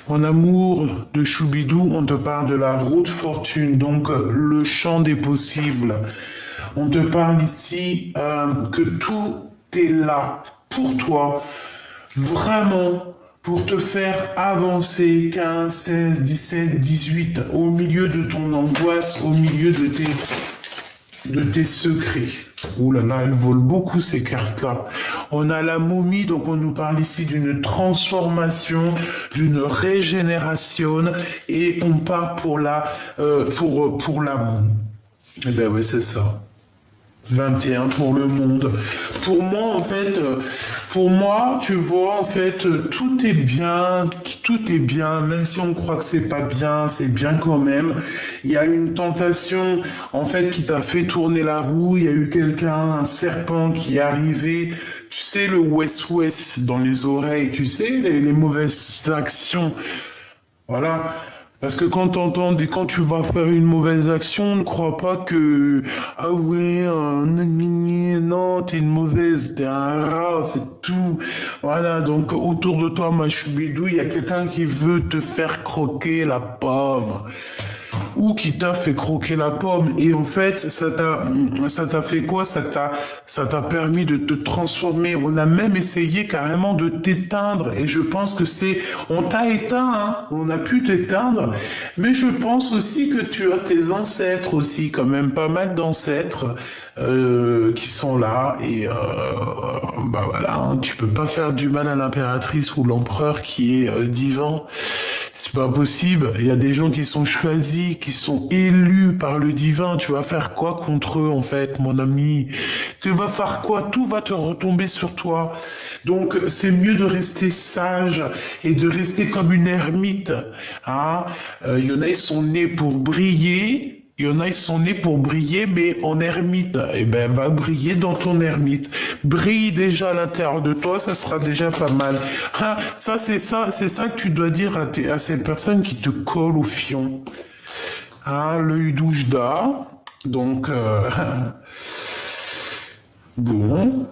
A: Mon amour de Choubidou, on te parle de la route fortune, donc le champ des possibles. On te parle ici que tout est là pour toi, vraiment pour te faire avancer 15, 16, 17, 18, au milieu de ton angoisse, au milieu de tes de tes secrets. Ouh là là, elles volent beaucoup ces cartes-là. On a la momie, donc on nous parle ici d'une transformation, d'une régénération, et on part pour pour l'amour. Eh ben oui, c'est ça. 21 pour le monde. Pour moi, en fait, pour moi, tu vois, en fait, tout est bien, même si on croit que c'est bien quand même. Il y a une tentation, en fait, qui t'a fait tourner la roue. Il y a eu quelqu'un, un serpent qui est arrivé. Tu sais, le West-West dans les oreilles, tu sais, les mauvaises actions. Voilà. Parce que quand tu vas faire une mauvaise action, ne crois pas que, ah ouais, non, t'es une mauvaise, t'es un rat, c'est tout. Voilà, donc autour de toi, ma choubidou, il y a quelqu'un qui veut te faire croquer la pomme ou qui t'a fait croquer la pomme. Et en fait, ça t'a fait quoi? Ça t'a permis de te transformer. On a même essayé carrément de t'éteindre. Et je pense que on t'a éteint, hein. On a pu t'éteindre. Mais je pense aussi que tu as tes ancêtres aussi, quand même pas mal d'ancêtres. Qui sont là et bah voilà, hein, tu peux pas faire du mal à l'impératrice ou l'empereur qui est divin. C'est pas possible. Il y a des gens qui sont choisis, qui sont élus par le divin. Tu vas faire quoi contre eux, en fait, mon ami? Tu vas faire quoi? Tout va te retomber sur toi. Donc, c'est mieux de rester sage et de rester comme une ermite. Hein? Il y en a, ils sont nés pour briller. Il y en a, ils sont nés pour briller, mais en ermite. Eh ben, va briller dans ton ermite. Brille déjà à l'intérieur de toi, ça sera déjà pas mal. Ah, c'est ça que tu dois dire à ces personnes qui te collent au fion. Ah, l'œil d'Oujda. Donc, bon.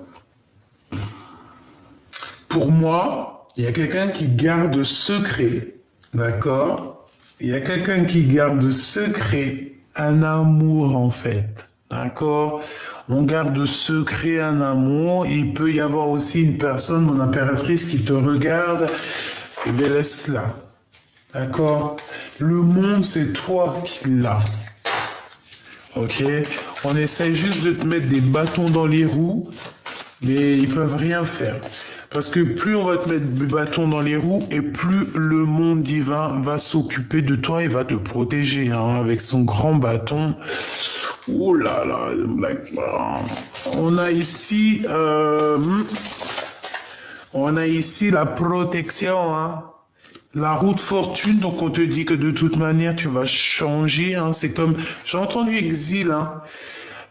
A: Pour moi, il y a quelqu'un qui garde secret. D'accord? Il y a quelqu'un qui garde secret un amour, en fait. D'accord? On garde secret un amour. Il peut y avoir aussi une personne, mon impératrice, qui te regarde. Eh bien, laisse-la. D'accord? Le monde, c'est toi qui l'as. Ok? On essaye juste de te mettre des bâtons dans les roues, mais ils peuvent rien faire. Parce que plus on va te mettre des bâtons dans les roues, et plus le monde divin va s'occuper de toi et va te protéger, hein, avec son grand bâton. Oh là là, on a ici, la protection, hein. La roue de fortune, donc on te dit que de toute manière tu vas changer, hein. C'est comme, j'ai entendu exil, hein.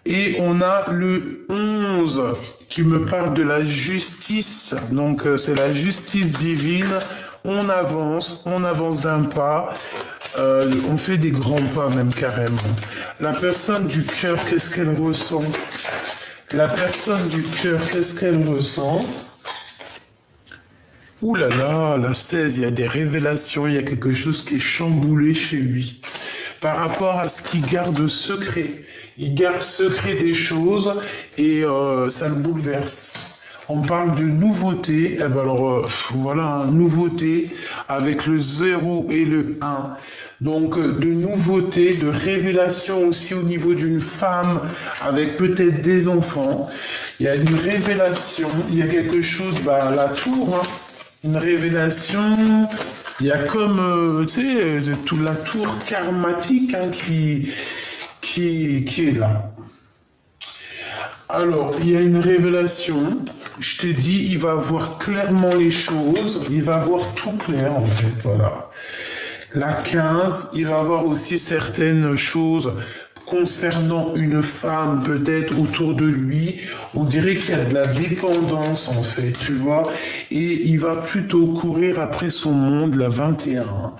A: Et on a le 11 qui me parle de la justice. Donc c'est la justice divine. On avance d'un pas. On fait des grands pas même carrément. La personne du cœur, qu'est-ce qu'elle ressent? La personne du cœur, qu'est-ce qu'elle ressent? Ouh là là, la 16, il y a des révélations, il y a quelque chose qui est chamboulé chez lui. Par rapport à ce qu'il garde secret. Il garde secret des choses et ça le bouleverse. On parle de nouveauté, eh ben alors voilà, nouveauté avec le 0 et le 1. Donc de nouveauté, de révélation aussi au niveau d'une femme avec peut-être des enfants. Il y a une révélation, il y a quelque chose, bah la tour, hein, une révélation. Il y a comme, tu sais, toute la tour karmatique, hein, qui est là. Alors, il y a une révélation. Je t'ai dit, il va voir clairement les choses. Il va voir tout clair, en fait, voilà. La 15, il va voir aussi certaines choses concernant une femme peut-être autour de lui. On dirait qu'il y a de la dépendance en fait, tu vois. Et il va plutôt courir après son monde, la 21.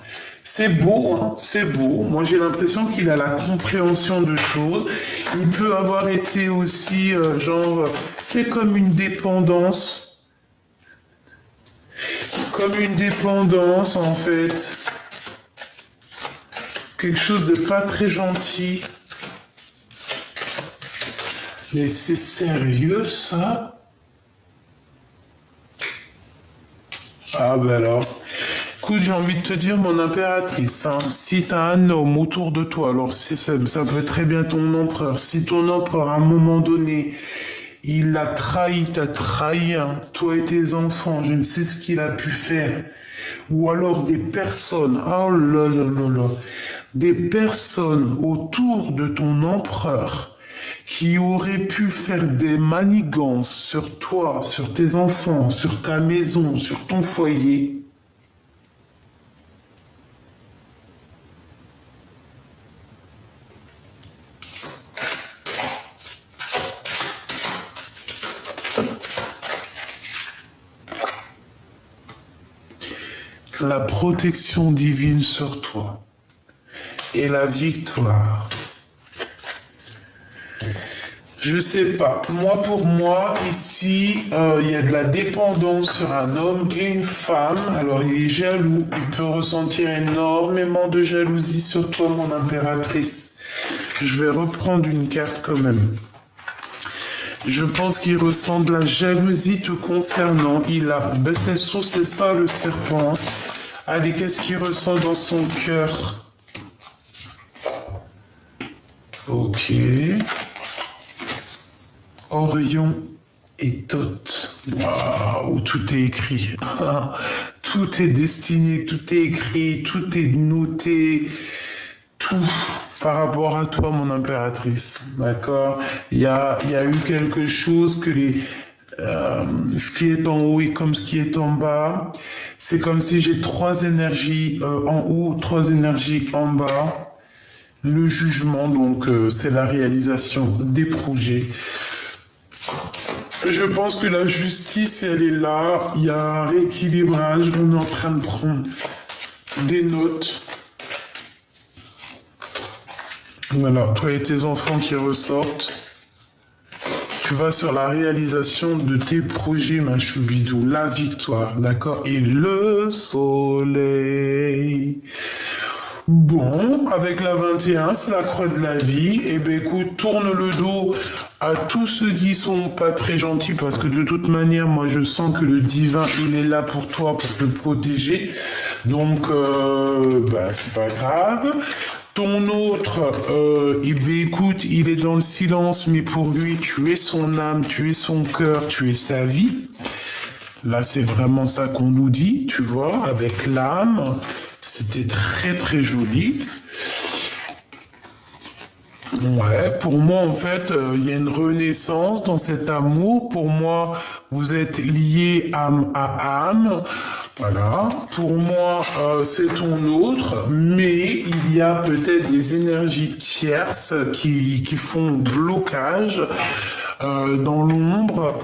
A: C'est beau, hein, c'est beau. Moi j'ai l'impression qu'il a la compréhension de choses. Il peut avoir été aussi c'est comme une dépendance. Comme une dépendance en fait. Quelque chose de pas très gentil. Mais c'est sérieux, ça? Ah ben alors, Écoute, j'ai envie de te dire, mon impératrice, hein, si tu as un homme autour de toi, alors si ça peut être très bien ton empereur, si ton empereur à un moment donné, il a trahi, t'as trahi, hein, toi et tes enfants, je ne sais ce qu'il a pu faire, ou alors des personnes, oh là là là là, des personnes autour de ton empereur qui auraient pu faire des manigances sur toi, sur tes enfants, sur ta maison, sur ton foyer. La protection divine sur toi et la victoire. Je sais pas. Moi, pour moi, ici, il y a de la dépendance sur un homme et une femme. Alors, il est jaloux. Il peut ressentir énormément de jalousie sur toi, mon impératrice. Je vais reprendre une carte quand même. Je pense qu'il ressent de la jalousie te concernant. Il a... Ben, c'est ça le serpent. Allez, qu'est-ce qu'il ressent dans son cœur? Ok. Orion et Thoth. Waouh, tout est écrit. Tout est destiné, tout est écrit, tout est noté. Tout par rapport à toi, mon impératrice. D'accord? Il y a eu quelque chose que ce qui est en haut est comme ce qui est en bas. C'est comme si j'ai trois énergies en haut, trois énergies en bas. Le jugement, donc, c'est la réalisation des projets. Je pense que la justice, elle est là. Il y a un rééquilibrage. On est en train de prendre des notes. Voilà, toi et tes enfants qui ressortent. Tu vas sur la réalisation de tes projets, ma choubidou. La victoire, d'accord? Et le soleil. Bon, avec la 21, c'est la croix de la vie. Eh ben écoute, tourne le dos à tous ceux qui sont pas très gentils parce que de toute manière, moi je sens que le divin, il est là pour toi, pour te protéger. Donc, c'est pas grave. Ton autre, eh ben écoute, il est dans le silence, mais pour lui, tu es son âme, tu es son cœur, tu es sa vie. Là, c'est vraiment ça qu'on nous dit, tu vois, avec l'âme. C'était très très joli. Ouais, pour moi en fait, il y a une renaissance dans cet amour. Pour moi, vous êtes liés âme à âme. Voilà. Pour moi, c'est ton autre, mais il y a peut-être des énergies tierces qui font blocage dans l'ombre.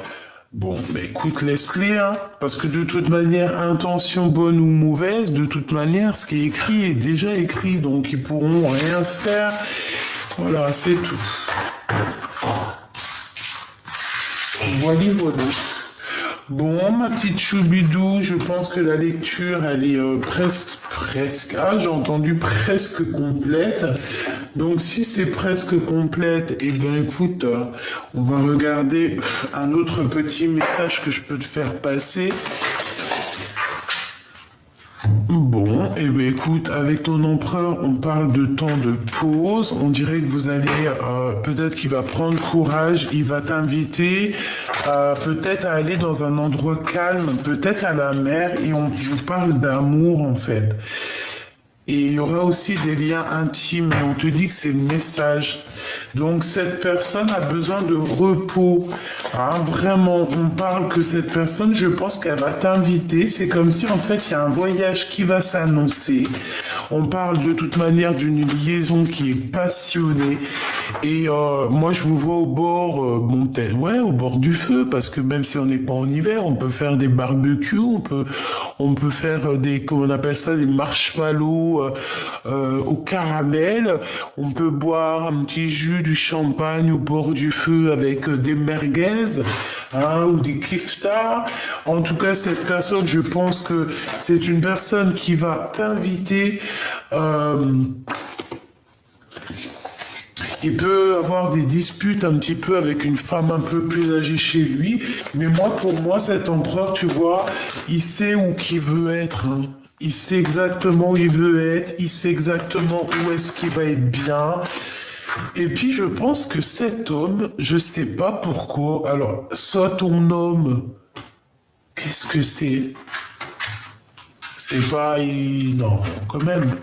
A: Bon, bah écoute, laisse-les, hein, parce que de toute manière, intention bonne ou mauvaise, de toute manière, ce qui est écrit est déjà écrit, donc ils pourront rien faire. Voilà, c'est tout. Voilà, voilà. Bon, ma petite choubidou, je pense que la lecture, elle est presque, j'ai entendu presque complète. Donc, si c'est presque complète, eh bien, écoute, on va regarder un autre petit message que je peux te faire passer. Bon, eh bien écoute, avec ton empereur, on parle de temps de pause. On dirait que vous allez, peut-être qu'il va prendre courage, il va t'inviter peut-être à aller dans un endroit calme, peut-être à la mer, et on vous parle d'amour en fait. Et il y aura aussi des liens intimes, et on te dit que c'est le message. Donc cette personne a besoin de repos. Hein, vraiment, on parle que cette personne, je pense qu'elle va t'inviter. C'est comme si en fait il y a un voyage qui va s'annoncer. On parle de toute manière d'une liaison qui est passionnée. Et moi je vous vois au bord, au bord du feu, parce que même si on n'est pas en hiver, on peut faire des barbecues, on peut faire comment on appelle ça, des marshmallows au caramel. On peut boire un petit jus, du champagne au bord du feu avec des merguez, hein, ou des kiftas. En tout cas, cette personne, je pense que c'est une personne qui va t'inviter. Il peut avoir des disputes un petit peu avec une femme un peu plus âgée chez lui. Mais moi, pour moi, cet empereur, tu vois, il sait où qu'il veut être. Hein. Il sait exactement où il veut être, il sait exactement où est-ce qu'il va être bien. Et puis je pense que cet homme, je sais pas pourquoi, alors, soit ton homme, qu'est-ce que c'est? C'est pas... Non, quand même.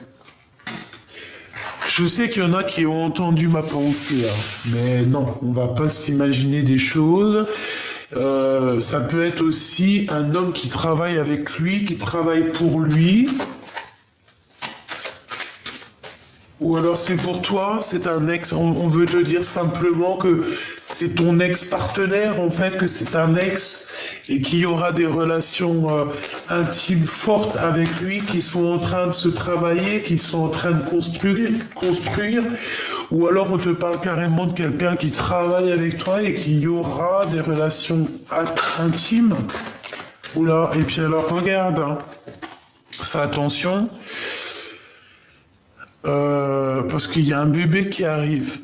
A: Je sais qu'il y en a qui ont entendu ma pensée, hein, mais non, on va pas s'imaginer des choses. Ça peut être aussi un homme qui travaille avec lui, qui travaille pour lui. Ou alors c'est pour toi, c'est un ex, on veut te dire simplement que c'est ton ex-partenaire, en fait, que c'est un ex et qu'il y aura des relations intimes fortes avec lui qui sont en train de se travailler, qui sont en train de construire. Ou alors on te parle carrément de quelqu'un qui travaille avec toi et qu'il y aura des relations intimes. Oula, et puis alors regarde, hein. Fais attention. Parce qu'il y a un bébé qui arrive.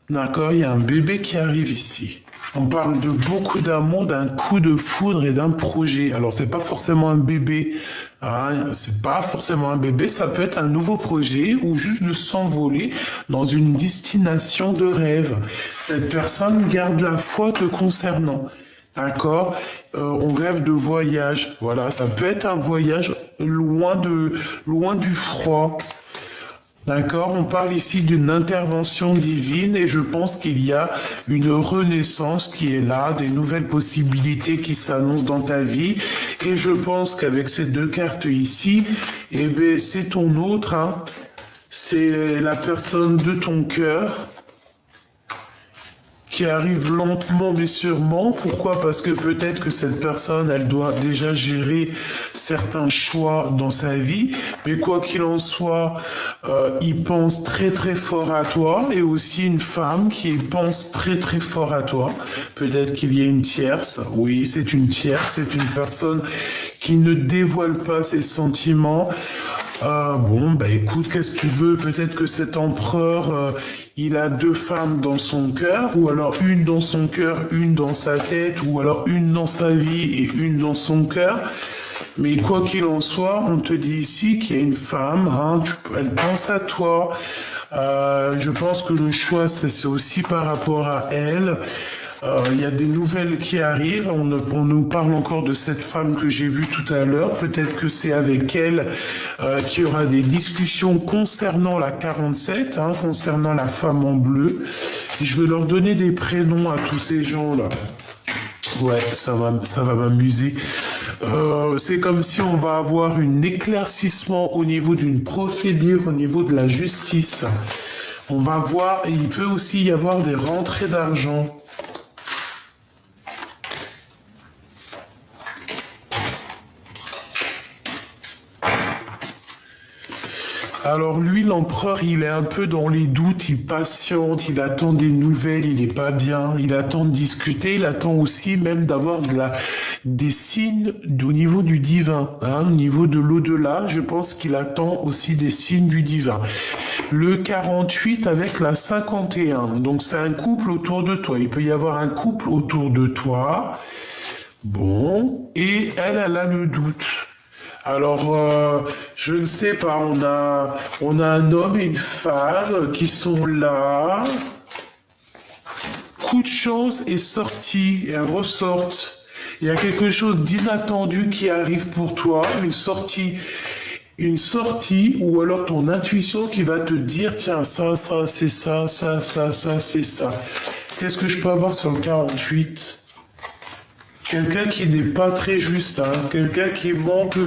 A: D'accord? Il y a un bébé qui arrive ici. On parle de beaucoup d'amour, d'un coup de foudre et d'un projet. Alors, c'est pas forcément un bébé. Hein, c'est pas forcément un bébé. Ça peut être un nouveau projet ou juste de s'envoler dans une destination de rêve. Cette personne garde la foi te concernant. D'accord? On rêve de voyage. Voilà, ça peut être un voyage loin du froid. D'accord, on parle ici d'une intervention divine et je pense qu'il y a une renaissance qui est là, des nouvelles possibilités qui s'annoncent dans ta vie. Et je pense qu'avec ces deux cartes ici, eh bien, c'est ton autre, hein. C'est la personne de ton cœur qui arrive lentement mais sûrement. Pourquoi? Parce que peut-être que cette personne, elle doit déjà gérer certains choix dans sa vie. Mais quoi qu'il en soit, il pense très très fort à toi. Et aussi une femme qui pense très très fort à toi. Peut-être qu'il y a une tierce. Oui, c'est une tierce. C'est une personne qui ne dévoile pas ses sentiments. Bon, bah écoute, qu'est-ce que tu veux? Peut-être que cet empereur, il a deux femmes dans son cœur, ou alors une dans son cœur, une dans sa tête, ou alors une dans sa vie et une dans son cœur. Mais quoi qu'il en soit, on te dit ici qu'il y a une femme, hein, elle pense à toi. Je pense que le choix, c'est aussi par rapport à elle. Il y a des nouvelles qui arrivent. On nous parle encore de cette femme que j'ai vue tout à l'heure. Peut-être que c'est avec elle qu'il y aura des discussions concernant la 47, hein, concernant la femme en bleu. Je vais leur donner des prénoms à tous ces gens-là. Ouais, ça va m'amuser. C'est comme si on va avoir un éclaircissement au niveau d'une procédure, au niveau de la justice. On va voir, et il peut aussi y avoir des rentrées d'argent. Alors lui, l'empereur, il est un peu dans les doutes, il patiente, il attend des nouvelles, il n'est pas bien, il attend de discuter, il attend aussi même d'avoir des signes au niveau du divin, hein, au niveau de l'au-delà, je pense qu'il attend aussi des signes du divin. Le 48 avec la 51, donc c'est un couple autour de toi, il peut y avoir un couple autour de toi, bon, et elle a le doute. Alors, je ne sais pas, on a un homme et une femme qui sont là. Coup de chance est sorti, et elles ressortent. Il y a quelque chose d'inattendu qui arrive pour toi, une sortie, ou alors ton intuition qui va te dire, tiens, ça, c'est ça, c'est ça. Qu'est-ce que je peux avoir sur le 48? Quelqu'un qui n'est pas très juste, hein. Quelqu'un qui manque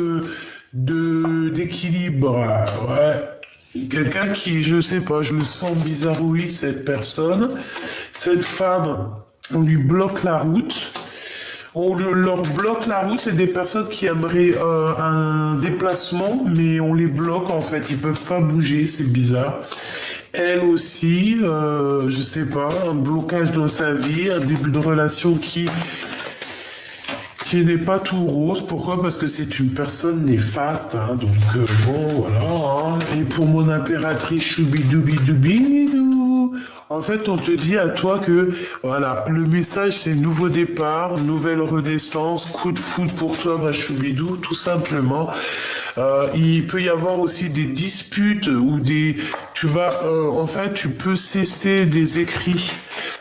A: d'équilibre, ouais. Quelqu'un qui, je sais pas, je le sens bizarroïde, cette personne. Cette femme, on lui bloque la route. Leur bloque la route, c'est des personnes qui aimeraient un déplacement, mais on les bloque en fait, ils peuvent pas bouger, c'est bizarre. Elle aussi, je sais pas, un blocage dans sa vie, un début de relation qui n'est pas tout rose. Pourquoi? Parce que c'est une personne néfaste, hein, donc bon, voilà. Hein. Et pour mon impératrice choubidoubidoubidoubidou, en fait, on te dit à toi que, voilà, le message c'est nouveau départ, nouvelle renaissance, coup de foudre pour toi, ma choubidou, tout simplement. Il peut y avoir aussi des disputes ou en fait, tu peux cesser des écrits,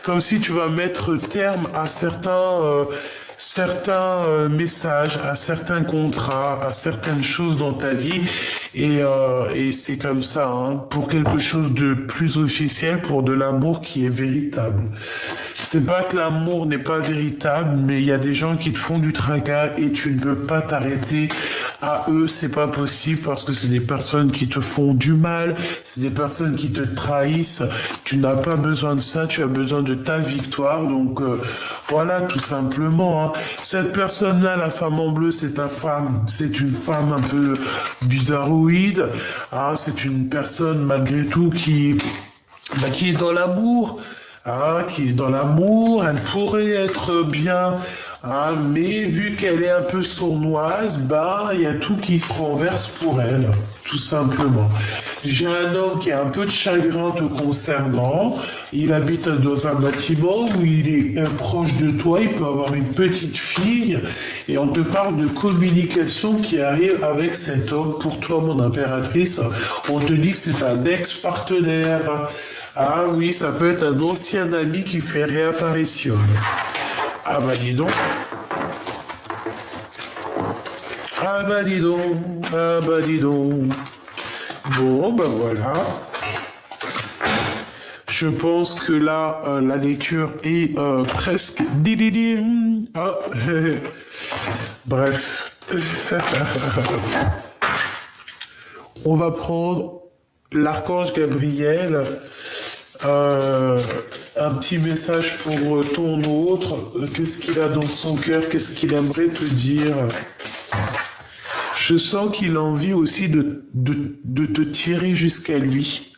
A: comme si tu vas mettre terme à certains messages, à certains contrats, à certaines choses dans ta vie. Et c'est comme ça, hein, pour quelque chose de plus officiel, pour de l'amour qui est véritable. C'est pas que l'amour n'est pas véritable, mais il y a des gens qui te font du tracas et tu ne peux pas t'arrêter à eux, c'est pas possible parce que c'est des personnes qui te font du mal, c'est des personnes qui te trahissent. Tu n'as pas besoin de ça, tu as besoin de ta victoire. Donc voilà, tout simplement, hein. Cette personne-là, la femme en bleu, c'est une femme un peu bizarroïde, hein. C'est une personne malgré tout qui est dans l'amour. Ah, qui est dans l'amour, elle pourrait être bien, ah, mais vu qu'elle est un peu sournoise, il y a tout qui se renverse pour elle, tout simplement. J'ai un homme qui a un peu de chagrin te concernant, il habite dans un bâtiment où il est proche de toi, il peut avoir une petite fille, et on te parle de communication qui arrive avec cet homme. Pour toi, mon impératrice, on te dit que c'est un ex-partenaire. Ah oui, ça peut être un ancien ami qui fait réapparition. Ah bah dis donc. Ah bah dis donc. Ah bah dis donc. Bon, bah voilà. Je pense que là, la lecture est presque... Ah. Bref. On va prendre l'archange Gabriel. Un petit message pour ton autre. Qu'est-ce qu'il a dans son cœur? Qu'est-ce qu'il aimerait te dire? Je sens qu'il a envie aussi de te tirer jusqu'à lui.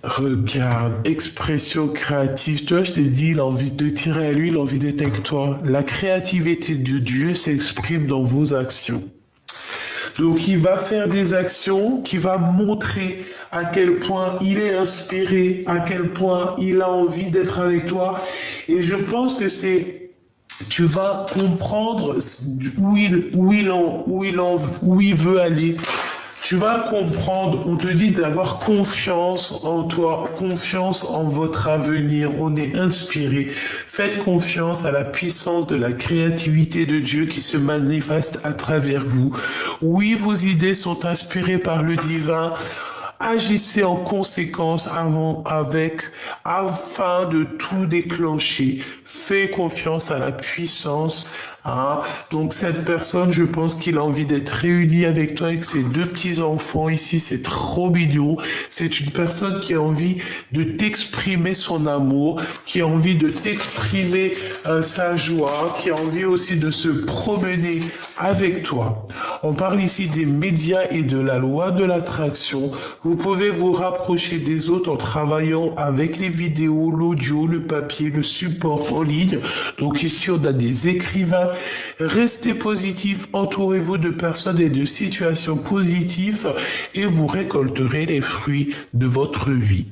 A: Regarde, expression créative. Tu vois, je t'ai dit, il a envie de te tirer à lui, il a envie d'être avec toi. La créativité de Dieu s'exprime dans vos actions. Donc il va faire des actions qui va montrer à quel point il est inspiré, à quel point il a envie d'être avec toi. Et je pense que tu vas comprendre où il veut aller. Tu vas comprendre, on te dit d'avoir confiance en toi, confiance en votre avenir. On est inspiré. Faites confiance à la puissance de la créativité de Dieu qui se manifeste à travers vous. Oui, vos idées sont inspirées par le divin. Agissez en conséquence afin de tout déclencher. Faites confiance à la puissance. Hein. Donc cette personne, je pense qu'il a envie d'être réuni avec toi, avec ses deux petits-enfants ici. C'est trop mignon. C'est une personne qui a envie de t'exprimer son amour, qui a envie de t'exprimer sa joie, qui a envie aussi de se promener avec toi. On parle ici des médias et de la loi de l'attraction. Vous pouvez vous rapprocher des autres en travaillant avec les vidéos, l'audio, le papier, le support en ligne. Donc ici, on a des écrivains. Restez positif, entourez-vous de personnes et de situations positives et vous récolterez les fruits de votre vie.